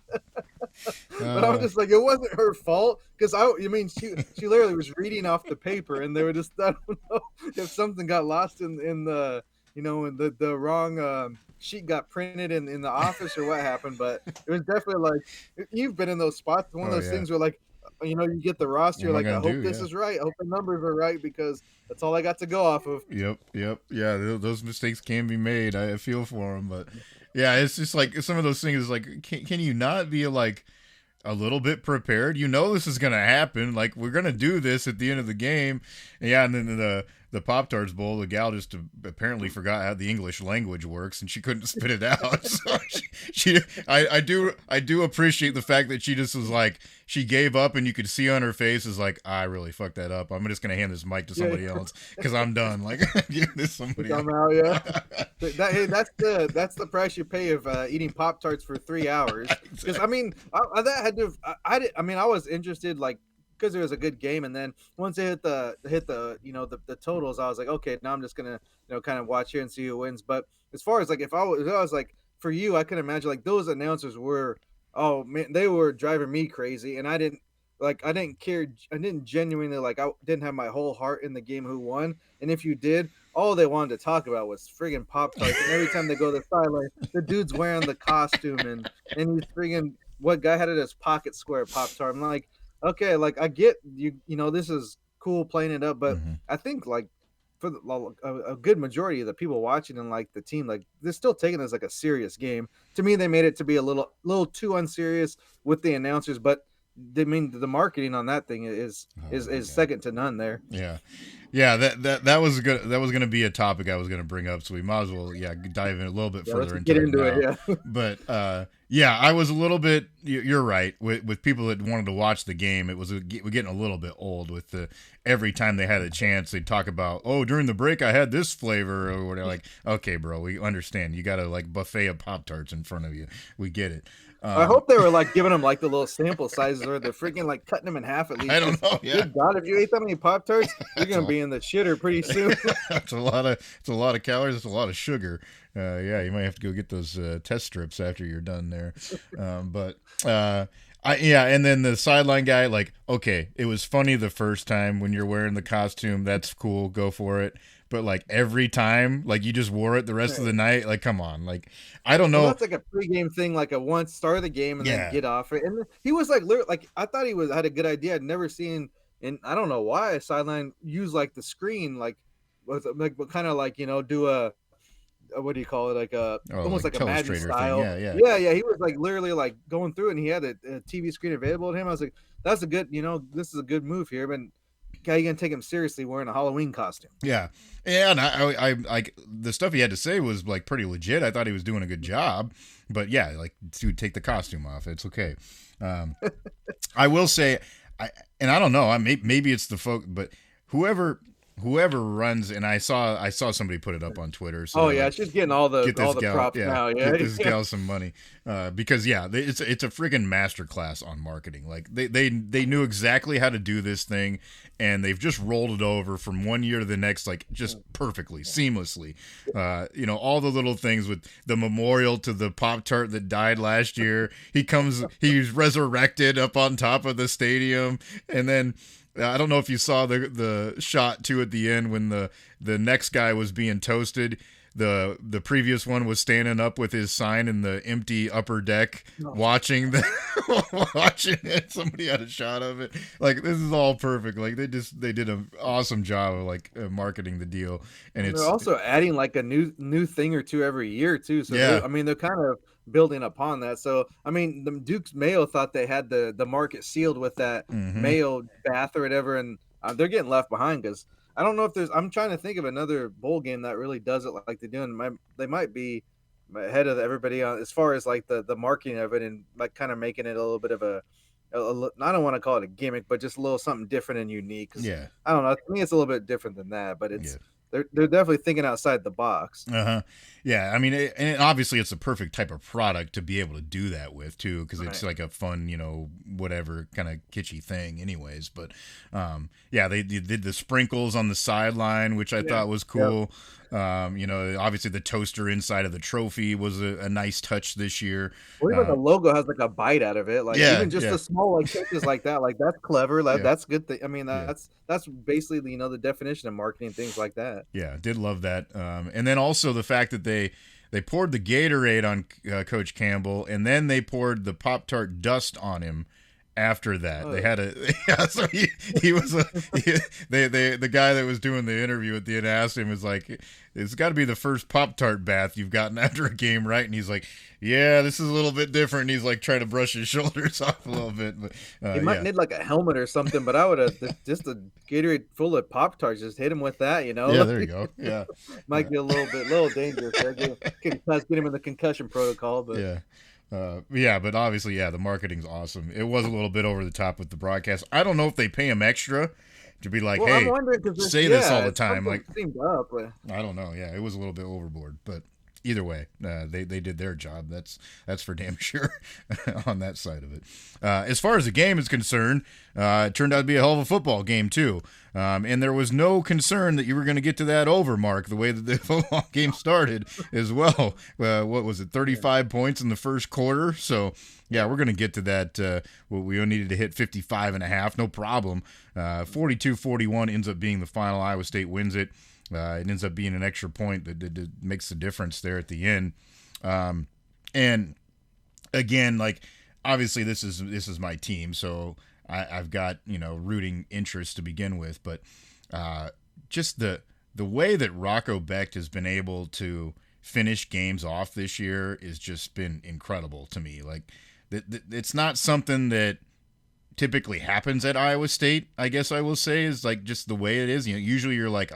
But I was Uh, just like, it wasn't her fault because I mean, she literally was reading off the paper, and they were just I don't know if something got lost in the in the wrong sheet got printed in the office or what happened. But it was definitely like you've been in those spots. One of oh those yeah. things where like you get the What roster, am I like I gonna hope do? this Yeah. is right. I hope the numbers are right because that's all I got to go off of. Yep, yep, yeah. Those mistakes can be made. I feel for them, but yeah, it's just like some of those things. Is like, can you not be like a little bit prepared? This is gonna happen. Like we're gonna do this at the end of the game. And yeah, and then the Pop Tarts Bowl, the gal just apparently forgot how the English language works, and she couldn't spit it out. So I do appreciate the fact that she just was like she gave up, and you could see on her face is like I really fucked that up. I'm just gonna hand this mic to Yeah, somebody else because I'm done. Like give this somebody else. somehow, yeah. Hey, that's the price you pay of eating Pop Tarts for 3 hours. Because I Exactly. mean, that had to. I mean, I was interested like because it was a good game, and then once they hit the the totals, I was like, okay, now I'm just gonna kind of watch here and see who wins. But as far as like if I was like for you, I can imagine like those announcers were oh man, they were driving me crazy, and I didn't care. I didn't genuinely like. I didn't have my whole heart in the game who won. And if you did, all they wanted to talk about was friggin' Pop Tarts. And every time they go to the sideline, the dude's wearing the costume and he's friggin' what guy had it as pocket square Pop Tart. I'm like, okay, like I get you. This is cool playing it up, but Hmm. I think like for a good majority of the people watching and like the team, like they're still taking this like a serious game. To me, they made it to be a little too unserious with the announcers, but I mean the marketing on that thing is Oh is my is god. second to none there. Yeah. Yeah, that was good. That was going to be a topic I was going to bring up, so we might as well, yeah, dive in a little bit Yeah, let's further into get that into it. now. Yeah. But yeah, I was a little bit. You're right with people that wanted to watch the game. It was we're getting a little bit old with the every time they had a chance, they'd talk about, oh, during the break I had this flavor or whatever. Like, okay, bro, we understand. You got a like buffet of Pop Tarts in front of you. We get it. I Um, hope they were like giving them like the little sample sizes, or they're freaking like cutting them in half at I least. don't Because know. Yeah, good God, if you ate that many Pop Tarts, you're that's a gonna be in the shitter pretty soon. That's a lot of calories. It's a lot of sugar. Yeah, you might have to go get those test strips after you're done there. But Yeah, and then the sideline guy, like, okay, it was funny the first time when you're wearing the costume. That's cool, go for it. But like every time, like you just wore it the rest of Right. the night. Like, come on, like I don't Well, know. that's like a pregame thing, like a once start of the game and then Yeah. get off it. And he was like, like I thought he was had a good idea. I'd never seen, and I don't know why a sideline use like the screen, like with like, but kind of like do a what do you call it, like a Oh, almost like like a Madden telestrator thing. style. Yeah, yeah, Yeah, yeah. He was like literally like going through, and he had a TV screen available to him. I was like, that's a good, this is a good move here. But how you gonna take him seriously wearing a Halloween costume? yeah, yeah. And I like the stuff he had to say was like pretty legit. I thought he was doing a good job, but yeah, like to take the costume off, it's okay. Um, I will say, and I don't know. Maybe it's the folk, but whoever whoever runs, and I saw somebody put it up on Twitter. So Oh they're yeah, like, she's getting all the get this gal, props yeah, now. Yeah, get this yeah. gal some money, because yeah, it's a freaking masterclass on marketing. Like they knew exactly how to do this thing, and they've just rolled it over from one year to the next, like just perfectly, seamlessly. All the little things with the memorial to the Pop Tart that died last year. He's resurrected up on top of the stadium, and then I don't know if you saw the shot too at the end when the next guy was being toasted. The previous one was standing up with his sign in the empty upper deck, No. watching the watching it. Somebody had a shot of it. Like, this is all perfect. Like, they did an awesome job of like marketing the deal, and And they're it's also adding like a new thing or two every year too. So yeah. I mean, they're kind of building upon that. So I mean, the Duke's Mayo thought they had the market sealed with that Mm-hmm. Mayo bath or whatever, and they're getting left behind because I don't know if there's. I'm trying to think of another bowl game that really does it like they do, and they might be ahead of everybody on as far as like the marketing of it and like kind of making it a little bit of I don't want to call it a gimmick, but just a little something different and unique. Because Yeah. I don't know, to me it's a little bit different than that, but Yeah. they're definitely thinking outside the box. Uh-huh. Yeah, I mean, and obviously it's a perfect type of product to be able to do that with too, because it's Right. like a fun, whatever kind of kitschy thing, anyways. But yeah, they did the sprinkles on the sideline, which I Yeah. thought was Yep. cool. Obviously the toaster inside of the trophy was a nice touch this year. Or even the Uh, logo has like a bite out of it. Like yeah, even just yeah, the small like touches like that, like that's clever. Like yeah, that's good thing. I mean, yeah. that's basically the definition of marketing things like that. Yeah, did love that. And then also the fact that they poured the Gatorade on Coach Campbell, and then they poured the Pop Tart dust on him. After that, they Oh, had a yeah. So he was the guy that was doing the interview at the end asked him, was like, it's got to be the first Pop Tart bath you've gotten after a game, right? And he's like, yeah, this is a little bit different. And he's like trying to brush his shoulders off a little bit, but he might yeah, need like a helmet or something, but I would have just a Gatorade full of Pop Tarts, just hit him with that, yeah. There you go. Yeah, might be a little dangerous there. Get him in the concussion protocol, but yeah. Yeah, but obviously, yeah, the marketing's awesome. It was a little bit over the top with the broadcast. I don't know if they pay him extra to be like, well, I'm hey, wondering because say this all the time. something Like, seemed up. I don't know. Yeah, it was a little bit overboard, but either way, they did their job. That's for damn sure on that side of it. As far as the game is concerned, it turned out to be a hell of a football game too, and there was no concern that you were going to get to that over mark the way that the football game started as well. What was it, Yeah. 35 points in the first quarter? So yeah, we're going to get to that. We needed to hit 55 and a half, no problem. 42-41 ends up being the final. Iowa State wins it. It ends up being an extra point that makes the difference there at the end. And again, like, obviously this is my team, so I've got rooting interest to begin with, but just the way that Rocco Becht has been able to finish games off this year is just been incredible to me. Like, it's not something that typically happens at Iowa State, I guess I will say, is like just the way it is. Usually you're like,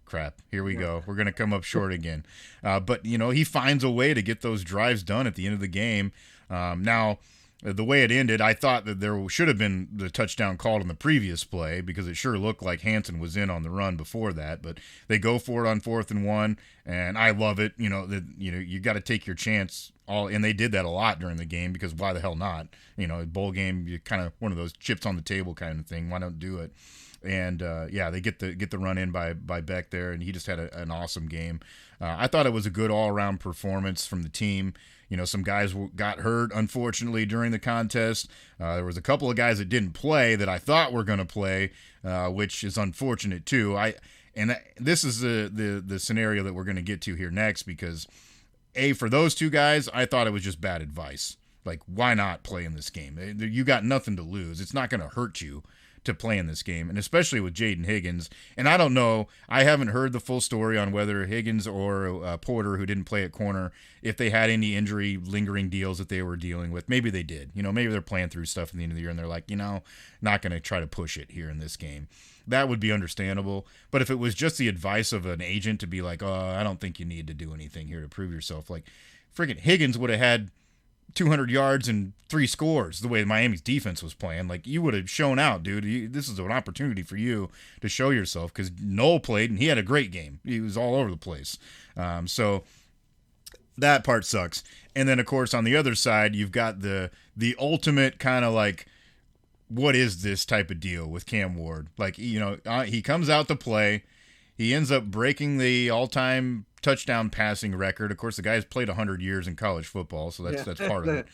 crap, here we go. We're going to come up short again. But, he finds a way to get those drives done at the end of the game. Now, the way it ended, I thought that there should have been the touchdown called on the previous play because it sure looked like Hansen was in on the run before that. But they go for it on 4th and 1, and I love it. You got to take your chance all, and they did that a lot during the game because why the hell not? You know, bowl game, you kind of one of those chips on the table kind of thing. Why not do it? And yeah, they get the run in by Beck there, and he just had an awesome game. I thought it was a good all around performance from the team. You know, some guys got hurt unfortunately during the contest. There was a couple of guys that didn't play that I thought were going to play, which is unfortunate too. This is the scenario that we're going to get to here next because for those two guys, I thought it was just bad advice. Like, why not play in this game? You got nothing to lose. It's not going to hurt you to play in this game, and especially with Jaden Higgins. And I don't know, I haven't heard the full story on whether Higgins or Porter, who didn't play at corner, if they had any injury lingering deals that they were dealing with. Maybe they did. You know, maybe they're playing through stuff at the end of the year and they're like, you know, not going to try to push it here in this game. That would be understandable. But if it was just the advice of an agent to be like, oh, I don't think you need to do anything here to prove yourself, like freaking Higgins would have had 200 yards and 3 scores the way Miami's defense was playing. Like, you would have shown out, dude. This is an opportunity for you to show yourself because Noel played and he had a great game. He was all over the place. So that part sucks. And then, of course, on the other side, you've got the ultimate kind of like, what is this type of deal with Cam Ward? Like, you know, he comes out to play. He ends up breaking the all-time touchdown passing record. Of course, the guy's played 100 years in college football, so that's part of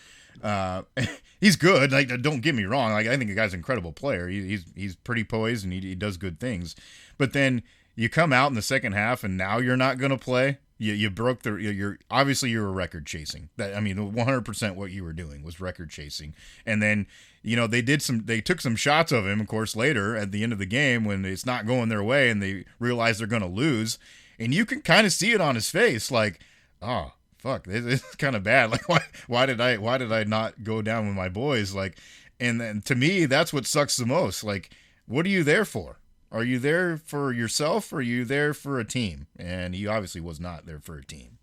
it. He's good. Like, don't get me wrong. Like, I think the guy's an incredible player. He's pretty poised and he does good things. But then you come out in the second half and now you're not going to play. You broke you're obviously you were record chasing. That, I mean, 100% what you were doing was record chasing. And then, you know, they took some shots of him, of course, later at the end of the game when it's not going their way and they realize they're going to lose. And you can kind of see it on his face, like, oh, fuck, this is kind of bad. Like, why did I not go down with my boys? Like, and then to me, that's what sucks the most. Like, what are you there for? Are you there for yourself or are you there for a team? And he obviously was not there for a team.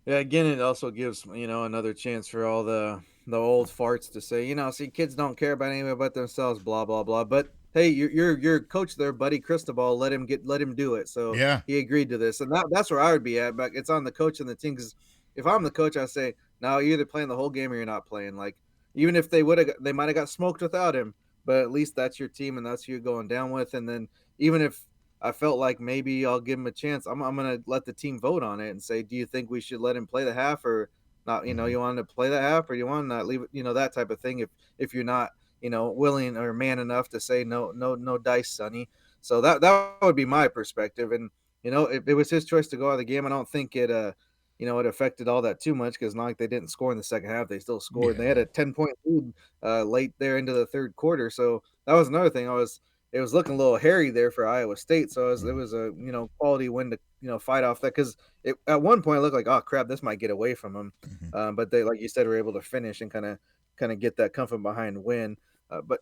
Yeah, again, it also gives another chance for all the old farts to say, see, kids don't care about anything but themselves, blah blah blah. But hey, your coach there, buddy Cristobal, let him do it. So Yeah. he agreed to this, and that's where I would be at. But it's on the coach and the team because if I'm the coach, I say, no, you're either playing the whole game or you're not playing. Like even if they might have got smoked without him, but at least that's your team and that's who you're going down with. And then even if I felt like maybe I'll give him a chance. I'm going to let the team vote on it and say, do you think we should let him play the half or not? Mm-hmm. You want him to play the half or you want to not leave it, that type of thing. If you're not, willing or man enough to say no dice, Sonny. So that would be my perspective. And, if it was his choice to go out of the game, I don't think it affected all that too much because not like they didn't score in the second half. They still scored. Yeah. They had a 10-point lead late there into the third quarter. So that was another thing. It was looking a little hairy there for Iowa State. So it was a quality win to fight off that because at one point it looked like, oh crap, this might get away from them. Mm-hmm. But they, like you said, were able to finish and kind of get that come from behind win. But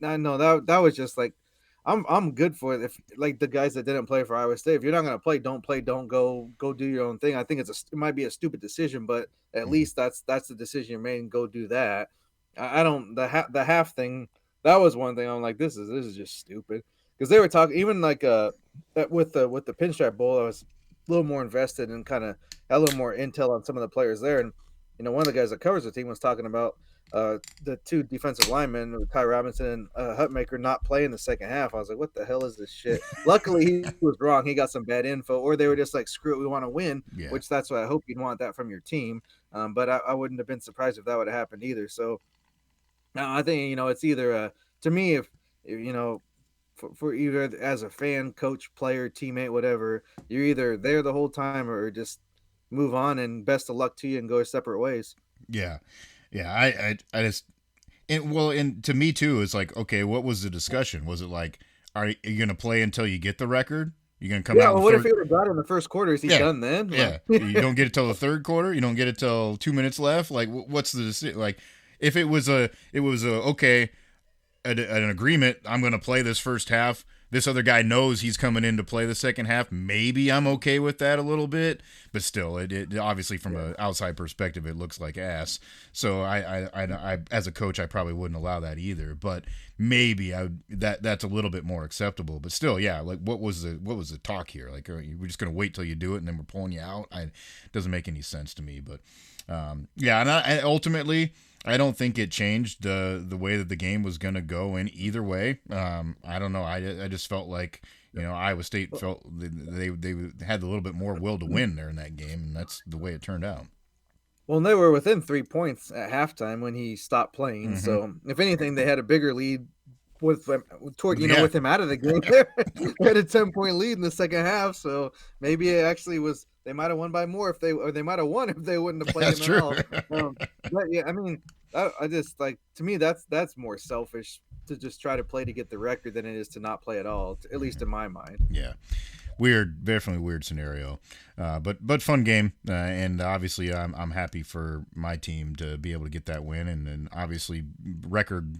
I know that was just like I'm good for it. If like the guys that didn't play for Iowa State, if you're not going to play, don't play. Don't go do your own thing. I think it might be a stupid decision, but at Mm-hmm. least that's the decision you made and go do that. I don't the half thing. That was one thing I'm like, this is just stupid because they were talking even like with the Pinstripe Bowl. I was a little more invested and kind of had a little more intel on some of the players there, and one of the guys that covers the team was talking about the two defensive linemen, Ty Robinson and Hutmaker, not playing the second half. I was like, what the hell is this shit? Luckily, he was wrong. He got some bad info, or they were just like, screw it, we want to win, Yeah. which that's what I hope you'd want that from your team. But I wouldn't have been surprised if that would have happened either. So I think it's either to me if for either as a fan, coach, player, teammate, whatever, you're either there the whole time or just move on and best of luck to you and go separate ways. Yeah. Yeah. I just, and to me too, it's like, okay, what was the discussion? Was it like, are you going to play until you get the record? You're going to come out. Well, what if he would have got it in the first quarter? Is he done then? Yeah. You don't get it till the third quarter. You don't get it till 2 minutes left. Like, what's the decision? Like, if it was okay, an agreement. I'm going to play this first half. This other guy knows he's coming in to play the second half. Maybe I'm okay with that a little bit, but still, it obviously from Yeah. an outside perspective, it looks like ass. So as a coach, I probably wouldn't allow that either. But maybe that's a little bit more acceptable. But still, yeah, like what was the talk here? Like, we're just going to wait till you do it and then we're pulling you out? It doesn't make any sense to me. But yeah, and ultimately, I don't think it changed the way that the game was going to go in either way. I don't know. I just felt like Iowa State felt they had a little bit more will to win there in that game, and that's the way it turned out. Well, and they were within 3 points at halftime when he stopped playing, Mm-hmm. so if anything, they had a bigger lead with them toward Yeah, with him out of the game. They had a 10-point lead in the second half, so maybe it actually was they might have won by more if they might have won if they wouldn't have played that's him at true. all. But yeah, I mean, I just like to me that's more selfish to just try to play to get the record than it is to not play at all, at least in my mind. Yeah. Weird, definitely weird scenario, but fun game, and obviously I'm happy for my team to be able to get that win, and obviously record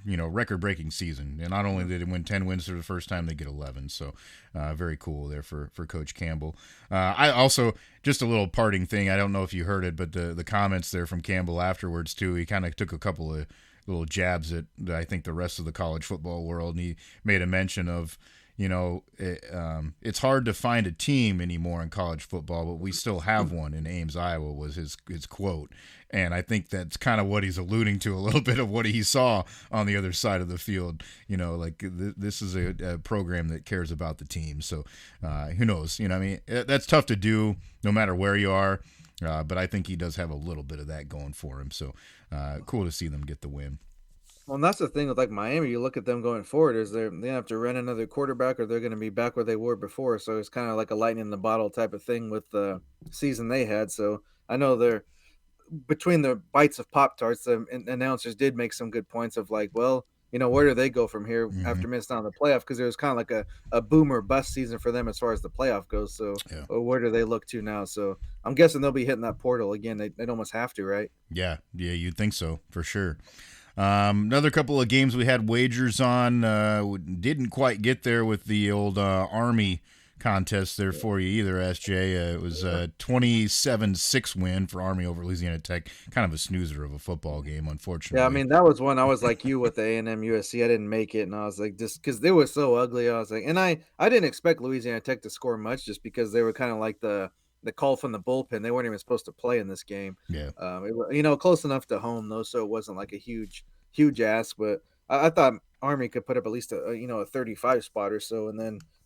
breaking season. And not only did they win 10 wins for the first time, they get 11. So very cool there for Coach Campbell. I also just a little parting thing. I don't know if you heard it, but the comments there from Campbell afterwards too. He kind of took a couple of little jabs at I think the rest of the college football world, and he made a mention of it's hard to find a team anymore in college football, but we still have one in Ames, Iowa, was his quote. And I think that's kind of what he's alluding to, a little bit of what he saw on the other side of the field. This is a program that cares about the team. So who knows? I mean, that's tough to do no matter where you are. But I think he does have a little bit of that going for him. So cool to see them get the win. Well, and that's the thing with like Miami. You look at them going forward, is they have to rent another quarterback, or they're going to be back where they were before. So it's kind of like a lightning in the bottle type of thing with the season they had. So I know they're between the bites of Pop Tarts. The announcers did make some good points of like, well, where do they go from here Mm-hmm. after missing out on the playoff? Because it was kind of like a boomer bust season for them as far as the playoff goes. So Yeah. where do they look to now? So I'm guessing they'll be hitting that portal again. They'd almost have to, right? Yeah. Yeah. You'd think so for sure. Another couple of games we had wagers on. Didn't quite get there with the old Army contest there for you either, SJ. It was a 27-6 win for Army over Louisiana Tech. Kind of a snoozer of a football game, Yeah, I unfortunately. mean, that was one I was like you with the A&M USC. I didn't make it, and I was like, just because they were so ugly, I was like, and I didn't expect Louisiana Tech to score much just because they were kind of like the call from the bullpen. They weren't even supposed to play in this game. Yeah. It was, close enough to home though, so it wasn't like a huge ask. But I thought Army could put up at least a 35 spot or so, and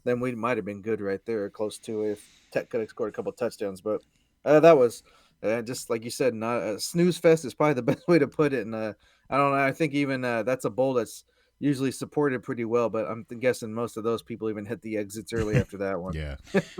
then we might have been good right there, close to it if Tech could have scored a couple touchdowns. But that was just like you said, not a snooze fest is probably the best way to put it. And I don't know. I think even that's a bowl that's usually supported pretty well, but I'm guessing most of those people even hit the exits early after that one. Yeah,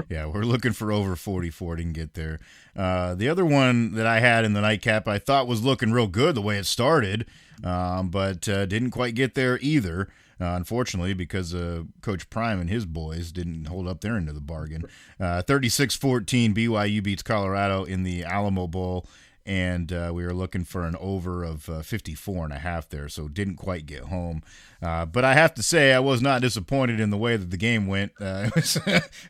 yeah, we're looking for over 44 to get there. The other one that I had in the nightcap, I thought was looking real good the way it started, but didn't quite get there either. Unfortunately, because Coach Prime and his boys didn't hold up their end of the bargain. 36-14, BYU beats Colorado in the Alamo Bowl, and we were looking for an over of 54 and a half there, so didn't quite get home. But I have to say, I was not disappointed in the way that the game went. It was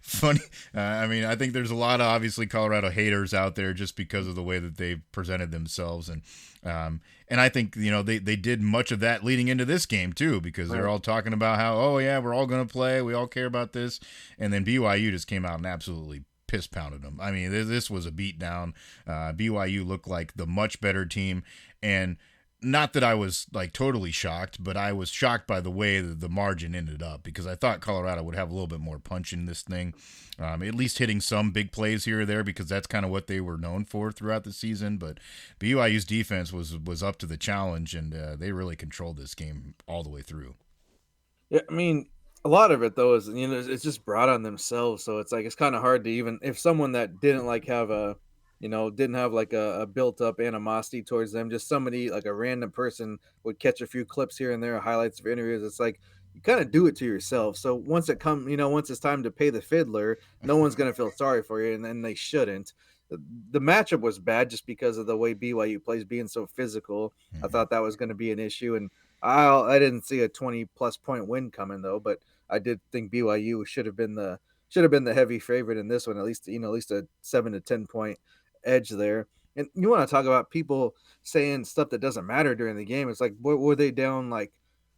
funny. I mean, I think there's a lot of obviously Colorado haters out there just because of the way that they've presented themselves, and I think they did much of that leading into this game too, because they're all talking about how, oh yeah, we're all going to play, we all care about this, and then BYU just came out and absolutely piss pounded them. I mean, this was a beatdown. BYU looked like the much better team, and not that I was like totally shocked, but I was shocked by the way that the margin ended up, because I thought Colorado would have a little bit more punch in this thing, at least hitting some big plays here or there, because that's kind of what they were known for throughout the season. But BYU's defense was up to the challenge, and they really controlled this game all the way through. Yeah, I mean, a lot of it though is it's just brought on themselves. So it's like it's kind of hard to even if someone that didn't like have a didn't have like a built up animosity towards them, just somebody like a random person would catch a few clips here and there, highlights of interviews. It's like you kind of do it to yourself. So once it's time to pay the fiddler, no one's gonna feel sorry for you, and then they shouldn't. The matchup was bad just because of the way BYU plays, being so physical. I Mm-hmm. thought that was going to be an issue, and I didn't see a 20+ point win coming though, but I did think BYU should have been the heavy favorite in this one, at least at least a 7 to 10 point edge there. And you want to talk about people saying stuff that doesn't matter during the game? It's like, what were they down, like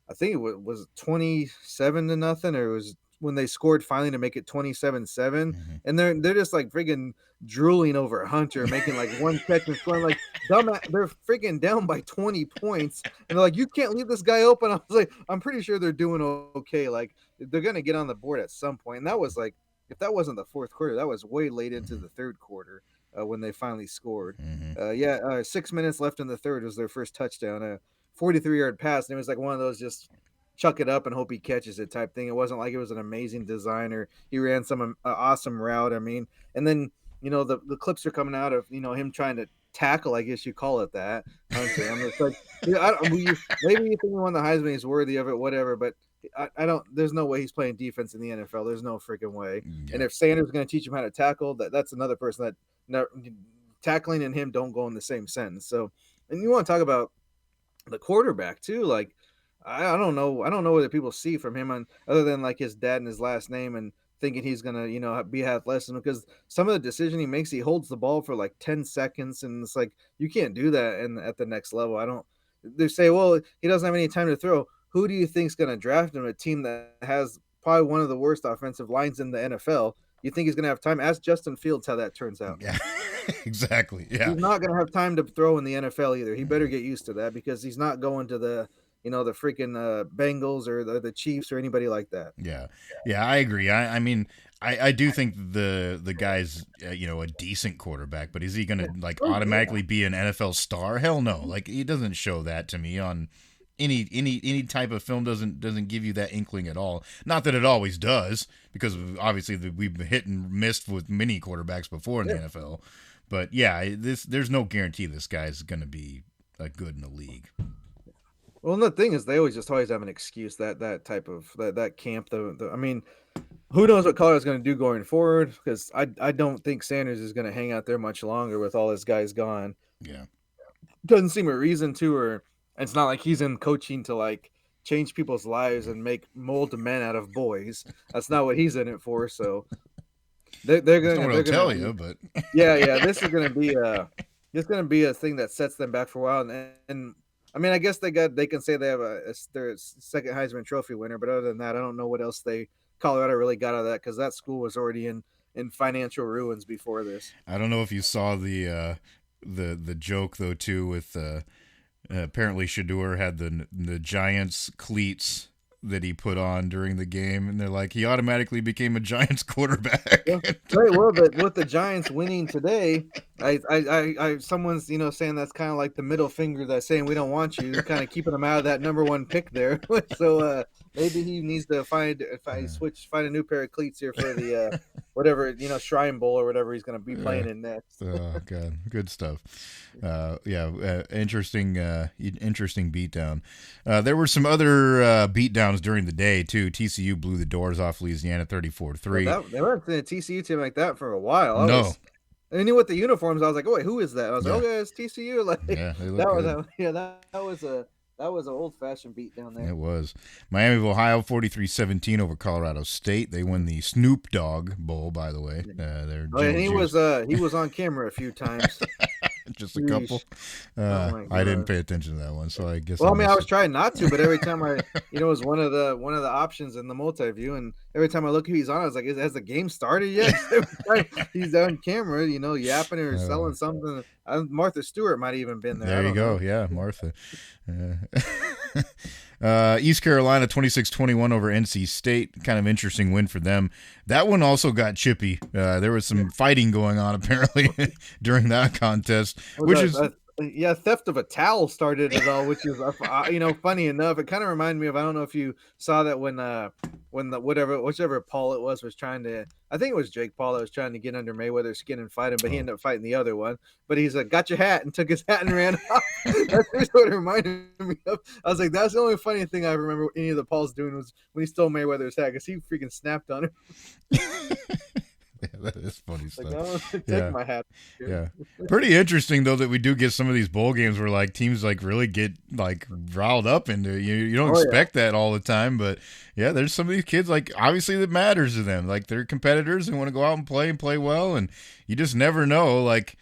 I think it was 27 to nothing, or it was when they scored finally to make it 27-7, Mhm. and they're just like friggin' drooling over Hunter, making like one catch and scoring like dumb. They're freaking down by 20 points, and they're like, you can't leave this guy open. I was like, I'm pretty sure they're doing okay. Like they're gonna get on the board at some point, and that was like, if that wasn't the fourth quarter, that was way late into Mhm. the third quarter when they finally scored. Mhm. 6 minutes left in the third was their first touchdown. 43-yard pass, and it was like one of those just chuck it up and hope he catches it type thing. It wasn't like it was an amazing design or he ran some awesome route. I mean, and then the clips are coming out of him trying to tackle, I guess you call it that, Hunter. I'm just like, I don't, maybe you think he won the Heisman, he's worthy of it, whatever, but I don't. There's no way he's playing defense in the NFL. There's no freaking way. And Yeah. if Sanders is going to teach him how to tackle, that's another person that never, tackling and him don't go in the same sentence. So, and you want to talk about the quarterback too. Like, I don't know. I don't know what the people see from him on other than like his dad and his last name and thinking he's gonna, be athleticism, because some of the decision he makes, he holds the ball for like 10 seconds, and it's like you can't do that at the next level. I don't. They say, well, he doesn't have any time to throw. Who do you think's gonna draft him? A team that has probably one of the worst offensive lines in the NFL. You think he's gonna have time? Ask Justin Fields how that turns out. Yeah. Exactly. Yeah. He's not going to have time to throw in the NFL either. He better get used to that because he's not going to the freaking Bengals or the Chiefs or anybody like that. Yeah, yeah, I agree. I mean, I do think the guy's a decent quarterback, but is he gonna like Oh yeah. automatically be an NFL star? Hell no. Like he doesn't show that to me on any type of film. Doesn't give you that inkling at all. Not that it always does, because obviously we've hit and missed with many quarterbacks before in the Yeah. NFL. But yeah, there's no guarantee this guy's gonna be good in the league. Well, and the thing is, they always have an excuse, that type of that camp. I mean, who knows what Colorado's going to do going forward? Because I don't think Sanders is going to hang out there much longer with all his guys gone. Yeah. Doesn't seem a reason to, or it's not like he's in coaching to like change people's lives and make mold men out of boys. That's not what he's in it for. So they're That's not gonna what I'll they're gonna tell be you, but yeah. This is gonna be a thing that sets them back for a while. And I mean, I guess they can say they have their second Heisman Trophy winner, but other than that, I don't know what else Colorado really got out of that, because that school was already in financial ruins before this. I don't know if you saw the joke though too with apparently Shador had the Giants cleats that he put on during the game, and they're like he automatically became a Giants quarterback. Yeah, right. Well, with the Giants winning today, someone's saying that's kind of like the middle finger that's saying we don't want you, kind of keeping him out of that number one pick there. So maybe he needs to find a new pair of cleats here for the whatever Shrine Bowl or whatever he's going to be playing in next. Oh god, good stuff. Interesting beatdown. There were some other beatdowns during the day too. TCU blew the doors off Louisiana 34-3. They weren't in a TCU team like that for a while. No, I knew with the uniforms, I was like, "Oh wait, who is that?" I was like, yeah, "Okay, it's TCU." Like yeah, they look that was good. that was an old fashioned beat down there. It was. Miami of Ohio 43-17 over Colorado State. They win the Snoop Dogg Bowl, by the way. They're Oh, and he was on camera a few times. just a couple. Oh my I didn't god. pay attention to that one, so I guess Well, I I mean, I missed was trying not to, but every time it was one of the options in the multi view, and every time I look who he's on, I was like, "Has the game started yet?" He's on camera, yapping or it. selling something. Martha Stewart might have even been there. I There you don't go. know. Yeah, Martha. East Carolina 26-21 over NC State. Kind of interesting win for them. That one also got chippy. There was some fighting going on apparently during that contest, which is Yeah, theft of a towel started it all, which is funny enough. It kind of reminded me of, I don't know if you saw that when the whichever Paul it was trying to, I think it was Jake Paul that was trying to get under Mayweather's skin and fight him, but he ended up fighting the other one. But he's like, "Got your hat," and took his hat and ran off. That's what it reminded me of. I was like, that's the only funny thing I remember any of the Pauls doing was when he stole Mayweather's hat, because he freaking snapped on him. That is funny Like, stuff. oh, take Yeah. my hat, dude. Yeah. Pretty interesting though that we do get some of these bowl games where like teams like really get like riled up into it. You don't Oh yeah. expect that all the time, but yeah, there's some of these kids like obviously that matters to them. Like they're competitors and want to go out and play well, and you just never know. Like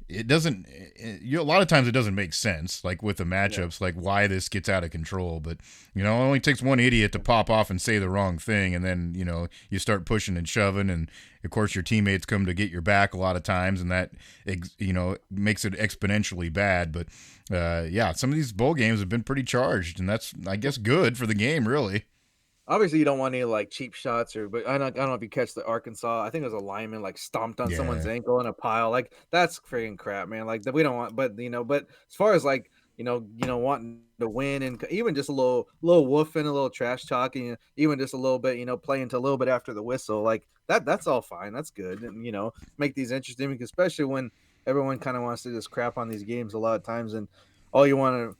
it doesn't a lot of times it doesn't make sense like with the Yeah. matchups like why this gets out of control, but it only takes one idiot to pop off and say the wrong thing, and then you start pushing and shoving, and of course your teammates come to get your back a lot of times, and that makes it exponentially bad. But yeah, some of these bowl games have been pretty charged, and that's I guess good for the game really. Obviously, you don't want any like cheap shots but I don't know if you catch the Arkansas. I think it was a lineman like stomped on someone's Yeah. ankle in a pile. Like that's freaking crap, man. Like that we don't want. But as far as like wanting to win and even just a little woofing, a little trash talking, even just a little bit, playing to a little bit after the whistle, like that's all fine. That's good, and make these interesting, especially when everyone kind of wants to just crap on these games a lot of times, and all you want to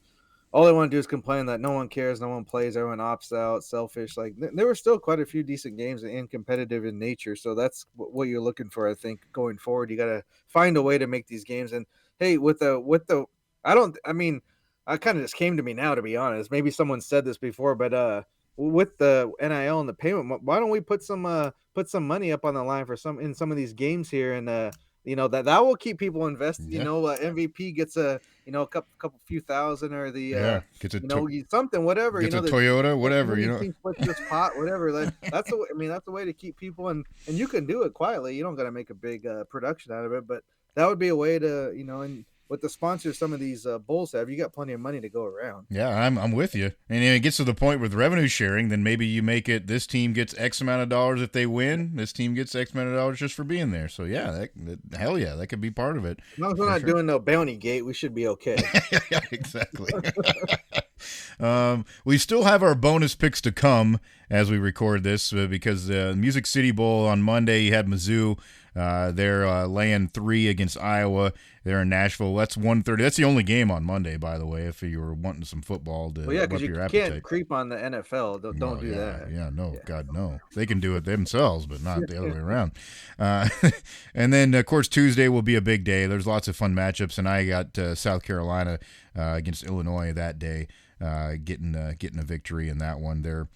all they want to do is complain that no one cares, no one plays, everyone opts out, selfish. Like there were still quite a few decent games and competitive in nature. So that's what you're looking for, I think, going forward. You got to find a way to make these games. And hey, I don't, I mean, I kind of just came to me now, to be honest. Maybe someone said this before, but with the NIL and the payment, why don't we put some money up on the line for some of these games here, and that will keep people invested. Yeah. MVP gets a couple few thousand, or the Yeah. something, whatever. Gets a There's Toyota, so whatever. many teams split this pot, whatever. Like that's that's a way to keep people, and you can do it quietly. You don't got to make a big production out of it, but that would be a way to and with the sponsors some of these bowls have, you got plenty of money to go around. Yeah, I'm with you. And it gets to the point with revenue sharing, then maybe you make it this team gets X amount of dollars if they win, this team gets X amount of dollars just for being there. So yeah, hell yeah, that could be part of it. As long as we're For not sure. doing no bounty gate, we should be okay. Yeah, exactly. We still have our bonus picks to come as we record this because Music City Bowl on Monday, you had Mizzou. They're laying 3 against Iowa. They're in Nashville. That's 1:30. That's the only game on Monday, by the way, if you were wanting some football to Well, yeah, because whet you your can't appetite. creep on the NFL. Don't No, do yeah, that. yeah, no, Yeah. God, no. They can do it themselves, but not the other way around. Uh, and then, of course, Tuesday will be a big day. There's lots of fun matchups, and I got South Carolina against Illinois that day, getting a victory in that one. They're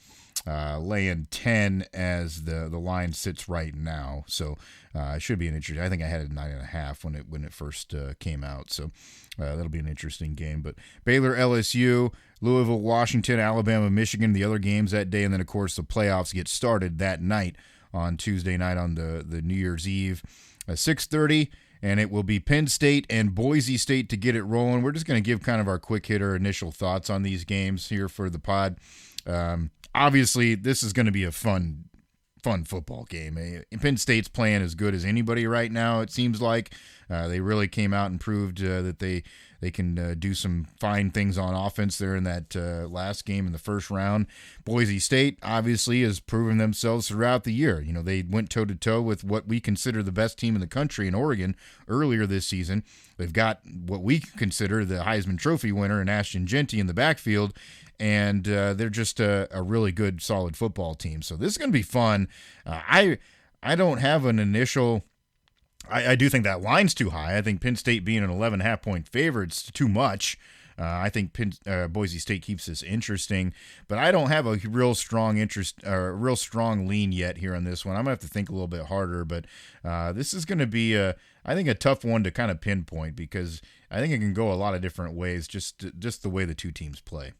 laying 10 as the line sits right now, so it should be an interesting. I think I had it 9.5 when it first came out, so that'll be an interesting game. But Baylor, LSU, Louisville, Washington, Alabama, Michigan, the other games that day, and then of course the playoffs get started that night on Tuesday night on the New Year's Eve, 6:30. And it will be Penn State and Boise State to get it rolling. We're just going to give kind of our quick hitter initial thoughts on these games here for the pod. Obviously, this is going to be a fun football game. Penn State's playing as good as anybody right now, it seems like. They really came out and proved that they can do some fine things on offense there in that last game in the first round. Boise State obviously has proven themselves throughout the year. They went toe-to-toe with what we consider the best team in the country in Oregon earlier this season. They've got what we consider the Heisman Trophy winner in Ashton Jeanty in the backfield, and they're just a really good, solid football team. So this is going to be fun. I don't have an initial. I do think that line's too high. I think Penn State being an 11.5 point favorite is too much. I think Boise State keeps this interesting, but I don't have a real strong real strong lean yet here on this one. I'm gonna have to think a little bit harder, but this is going to be I think a tough one to kind of pinpoint because I think it can go a lot of different ways. Just the way the two teams play.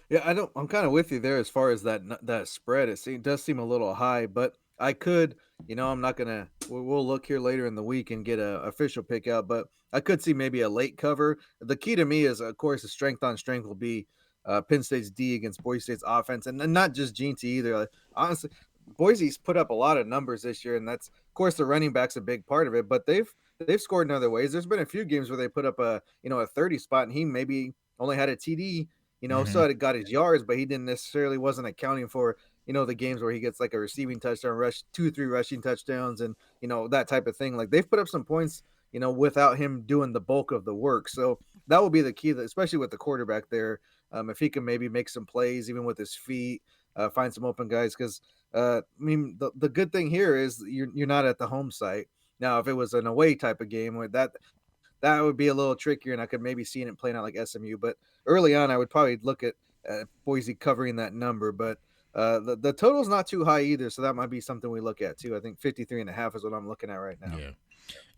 Yeah, I'm kind of with you there as far as that spread. It does seem a little high, but I could, I'm not gonna. We'll look here later in the week and get a official pick out, but I could see maybe a late cover. The key to me is, of course, the strength on strength will be Penn State's D against Boise State's offense, and not just Jeanty either. Like, honestly, Boise's put up a lot of numbers this year, and that's of course the running back's a big part of it. But they've scored in other ways. There's been a few games where they put up a 30 spot, and he maybe only had a TD. Mm-hmm. So it got his yards, but he didn't necessarily wasn't accounting for the games where he gets like a receiving touchdown, 2 or 3 rushing touchdowns, and that type of thing. Like they've put up some points, without him doing the bulk of the work. So that will be the key, especially with the quarterback there. If he can maybe make some plays, even with his feet, find some open guys because I mean the good thing here is you're not at the home site. Now, if it was an away type of game where that would be a little trickier, and I could maybe see it playing out like SMU. But early on, I would probably look at Boise covering that number. But the total's not too high either, so that might be something we look at too. I think 53.5 is what I'm looking at right now. Yeah.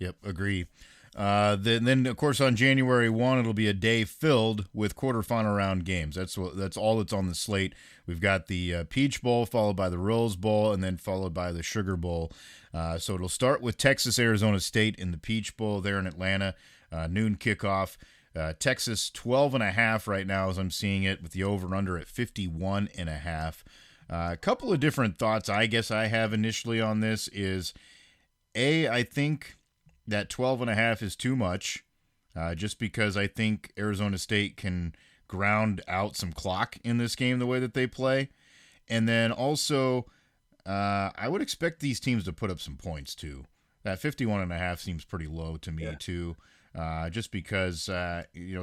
Yep. Agree. Then of course on January 1 it'll be a day filled with quarterfinal round games. That's all that's on the slate. We've got the Peach Bowl followed by the Rose Bowl and then followed by the Sugar Bowl. So it'll start with Texas Arizona State in the Peach Bowl there in Atlanta, noon kickoff. Texas 12.5 right now as I'm seeing it, with the over under at 51.5. A couple of different thoughts I guess I have initially on this is I think that 12.5 is too much, just because I think Arizona State can ground out some clock in this game the way that they play. And then also, I would expect these teams to put up some points too. That 51.5 seems pretty low to me too. Just because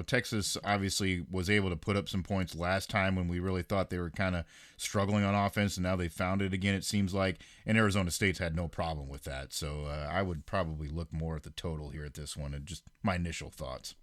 Texas obviously was able to put up some points last time when we really thought they were kind of struggling on offense, and now they found it again, it seems like, and Arizona State's had no problem with that. So I would probably look more at the total here at this one, and just my initial thoughts.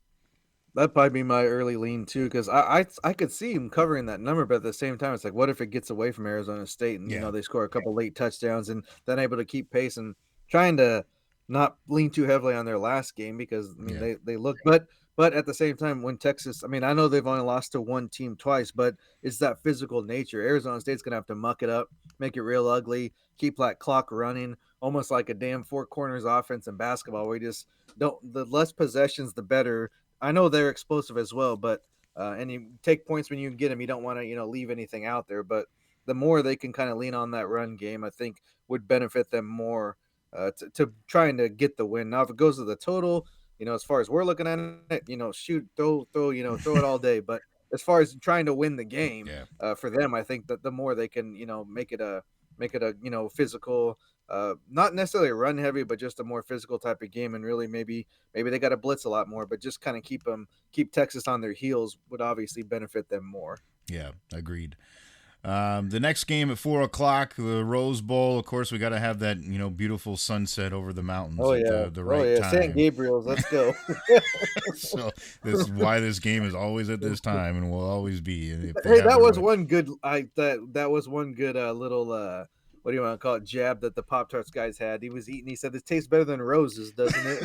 That'd probably be my early lean too, because I could see him covering that number, but at the same time, it's like, what if it gets away from Arizona State and Yeah, they score a couple late touchdowns and then able to keep pace and trying to not lean too heavily on their last game because I mean yeah, they look, but at the same time, when Texas, I mean I know they've only lost to one team twice, but it's that physical nature. Arizona State's gonna have to muck it up, make it real ugly, keep that clock running, almost like a damn four corners offense in basketball, where you just don't, the less possessions the better. I know they're explosive as well, but and you take points when you get them. You don't want to leave anything out there. But the more they can kind of lean on that run game, I think would benefit them more to trying to get the win. Now, if it goes to the total, as far as we're looking at it, shoot, throw, throw it all day. But as far as trying to win the game yeah. for them, I think that the more they can, make it a physical, not necessarily a run heavy, but just a more physical type of game, and really maybe they got to blitz a lot more, but just kind of keep Texas on their heels would obviously benefit them more. Yeah, agreed. The next game at 4 o'clock, the Rose Bowl. Of course, we got to have that beautiful sunset over the mountains Oh at yeah, the oh right yeah, San time. Gabriel's. Let's go. So this is why this game is always at this time and will always be. And if they Hey, have that the was right, one good. That was one good little what do you want to call it, jab that the Pop Tarts guys had. He was eating. He said, "This tastes better than roses, doesn't it?"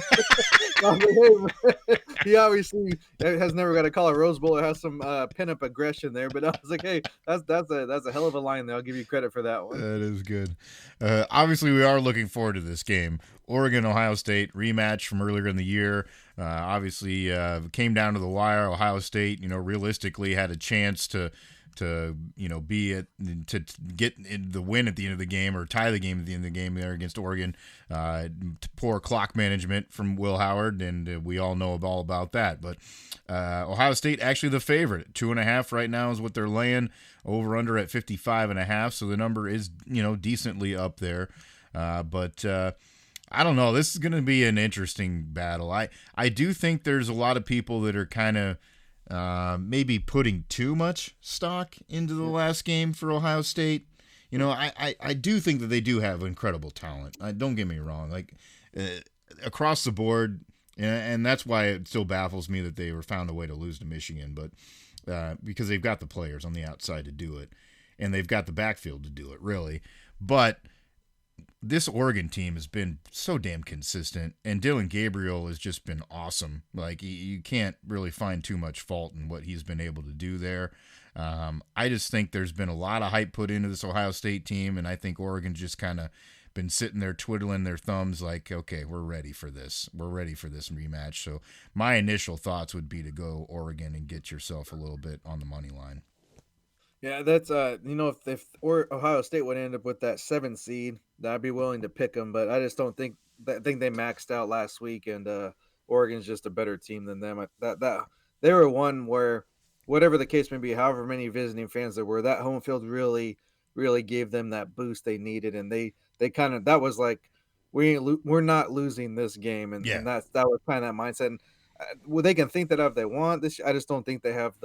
He obviously has never got to call a Rose Bowl. It has some pin up aggression there, but I was like, "Hey, that's a hell of a line there. I'll give you credit for that one." that is good. Obviously, we are looking forward to this game. Oregon Ohio State rematch from earlier in the year. Obviously, came down to the wire. Ohio State, realistically had a chance to be at to get the win at the end of the game or tie the game at the end of the game there against Oregon. Poor clock management from Will Howard, and we all know all about that. But Ohio State actually the favorite. 2.5 right now is what they're laying. Over under at 55.5, so the number is decently up there. But I don't know. This is going to be an interesting battle. I do think there's a lot of people that are kind of maybe putting too much stock into the last game for Ohio State. I do think that they do have incredible talent. Don't get me wrong. Like across the board, and that's why it still baffles me that they were found a way to lose to Michigan. But because they've got the players on the outside to do it, and they've got the backfield to do it, really. But this Oregon team has been so damn consistent, and Dylan Gabriel has just been awesome. Like you can't really find too much fault in what he's been able to do there. I just think there's been a lot of hype put into this Ohio State team, and I think Oregon's just kind of been sitting there twiddling their thumbs like, okay, we're ready for this. We're ready for this rematch. So my initial thoughts would be to go Oregon and get yourself a little bit on the money line. Yeah, that's if or Ohio State would end up with that 7 seed, I'd be willing to pick them, but I just don't think that. I think they maxed out last week, and Oregon's just a better team than them. That they were one where, whatever the case may be, however many visiting fans there were, that home field really gave them that boost they needed, and they kind of, that was like, we're not losing this game, and Yeah. that was kind of that mindset. And, well, they can think that if they want this. I just don't think they have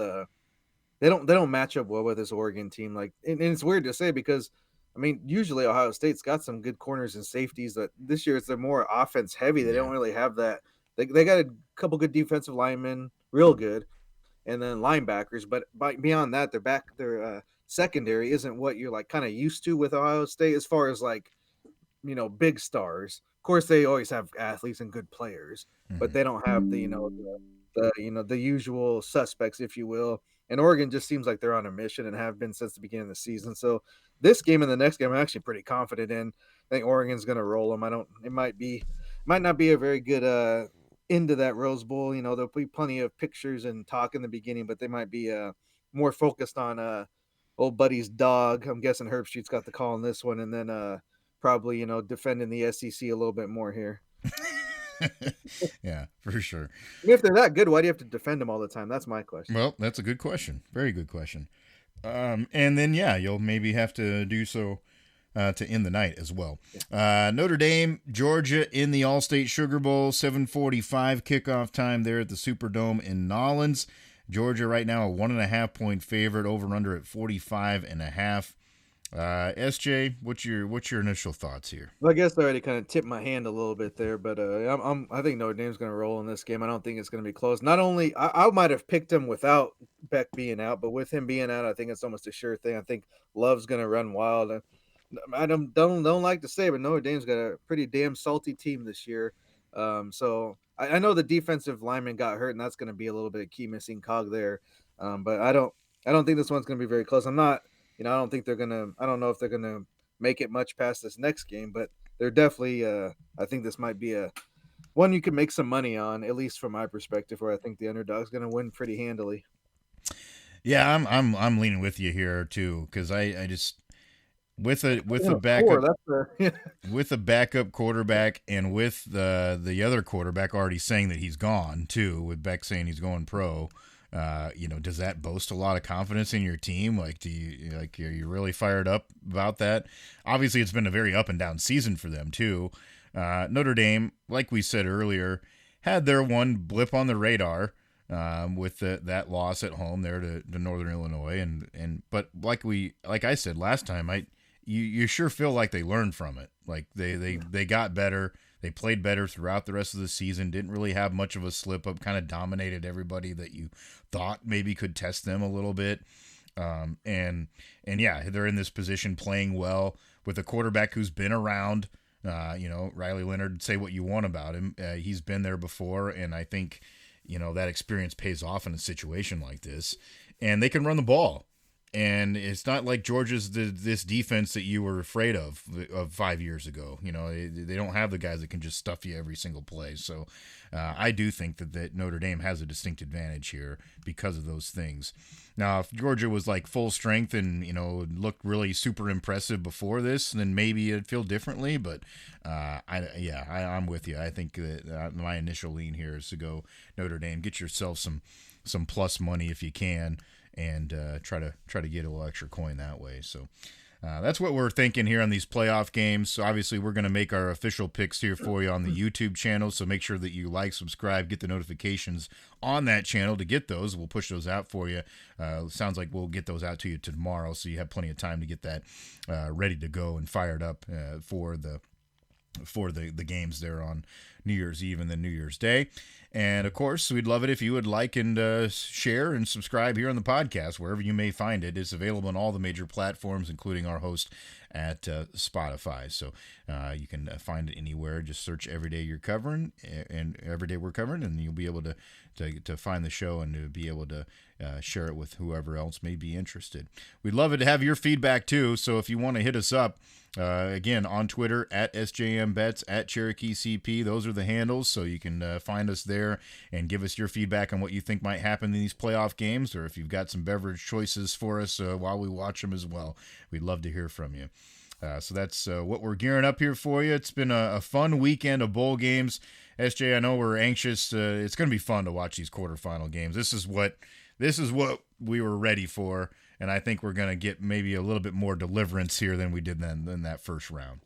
they don't match up well with this Oregon team. Like, and it's weird to say because I mean, usually Ohio State's got some good corners and safeties, but this year it's they're more offense heavy. They Yeah. don't really have that. They got a couple good defensive linemen, real good, and then linebackers. But beyond that, their secondary isn't what you're like kind of used to with Ohio State as far as like big stars. Of course, they always have athletes and good players, but Hmm. they don't have the usual suspects, if you will. And Oregon just seems like they're on a mission and have been since the beginning of the season. So this game and the next game, I'm actually pretty confident in. I think Oregon's going to roll them. I don't. It might not be a very good into that Rose Bowl. There'll be plenty of pictures and talk in the beginning, but they might be more focused on old buddy's dog. I'm guessing Herb Street's got the call on this one, and then probably defending the SEC a little bit more here. Yeah, for sure. I mean, if they're that good, why do you have to defend them all the time? That's my question. Well, that's a good question. Very good question. And then yeah, you'll maybe have to do so to end the night as well. Yeah. Notre Dame, Georgia in the All-State Sugar Bowl, 7:45 kickoff time there at the Superdome in Nolens. Georgia right now a 1.5 point favorite, over under at 45.5. SJ, what's your initial thoughts here? Well, I guess I already kind of tipped my hand a little bit there, but I think Notre Dame's going to roll in this game. I don't think it's going to be close. Not only I might have picked him without Beck being out, but with him being out, I think it's almost a sure thing. I think Love's going to run wild. I don't like to say, but Notre Dame's got a pretty damn salty team this year. So I know the defensive lineman got hurt, and that's going to be a little bit of key missing cog there. But I don't think this one's going to be very close. I'm not. I don't think they're gonna. I don't know if they're gonna make it much past this next game, but they're definitely. I think this might be a one you can make some money on, at least from my perspective, where I think the underdog's going to win pretty handily. Yeah, I'm leaning with you here too, because I just with a A score, backup that's the with a backup quarterback and with the other quarterback already saying that he's gone too, with Beck saying he's going pro. Does that boast a lot of confidence in your team? Like, are you really fired up about that? Obviously, it's been a very up and down season for them too. Notre Dame, like we said earlier, had their one blip on the radar with that loss at home there to Northern Illinois, but like I said last time, you sure feel like they learned from it. Like they got better. They played better throughout the rest of the season. Didn't really have much of a slip up. Kind of dominated everybody that you thought maybe could test them a little bit. And yeah, they're in this position playing well with a quarterback who's been around. Riley Leonard, say what you want about him. He's been there before, and I think that experience pays off in a situation like this. And they can run the ball. And it's not like Georgia's this defense that you were afraid of 5 years ago. They don't have the guys that can just stuff you every single play. So I do think that Notre Dame has a distinct advantage here because of those things. Now, if Georgia was like full strength and looked really super impressive before this, then maybe it'd feel differently. But I'm with you. I think that my initial lean here is to go Notre Dame. Get yourself some plus money if you can, and try to get a little extra coin that way. So that's what we're thinking here on these playoff games. So obviously, we're going to make our official picks here for you on the YouTube channel. So make sure that you like, subscribe, get the notifications on that channel to get those. We'll push those out for you. Sounds like we'll get those out to you tomorrow, so you have plenty of time to get that ready to go and fired up for the games there on New Year's Eve and then New Year's Day. And of course, we'd love it if you would like and share and subscribe here on the podcast, wherever you may find it. It's available on all the major platforms, including our host at Spotify. So you can find it anywhere. Just search Everyday You're Covering and Everyday We're Covering, and you'll be able to find the show and to be able to share it with whoever else may be interested. We'd love it to have your feedback too. So if you want to hit us up, again, on Twitter at SJMBets, at Cherokee CP. Those are the handles, so you can find us there and give us your feedback on what you think might happen in these playoff games, or if you've got some beverage choices for us while we watch them as well. We'd love to hear from you. So that's what we're gearing up here for you. It's been a fun weekend of bowl games. SJ, I know we're anxious. It's going to be fun to watch these quarterfinal games. This is what we were ready for, and I think we're going to get maybe a little bit more deliverance here than we did than that first round.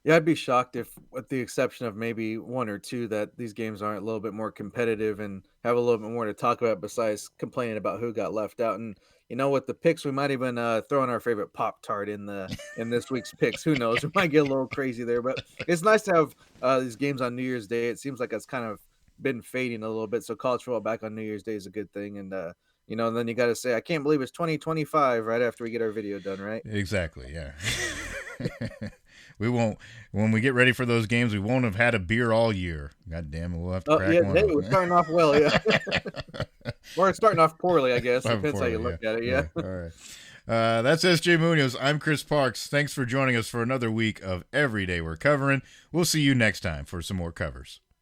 Yeah, I'd be shocked if, with the exception of maybe one or two, that these games aren't a little bit more competitive and have a little bit more to talk about besides complaining about who got left out. And with the picks, we might even throw in our favorite Pop Tart in this week's picks. Who knows? We might get a little crazy there, but it's nice to have these games on New Year's Day. It seems like it's kind of been fading a little bit. So college football back on New Year's Day is a good thing. And and then you got to say, I can't believe it's 2025 right after we get our video done, right? Exactly. Yeah. We won't, when we get ready for those games, we won't have had a beer all year. God damn it. We'll have to Oh, crack yeah, one hey, up. we're starting off well, yeah. Or it's starting off poorly, I guess. Starting Depends how you poorly, look at it, yeah. All right. That's SJ Munoz. I'm Chris Parks. Thanks for joining us for another week of Every Day We're Covering. We'll see you next time for some more covers.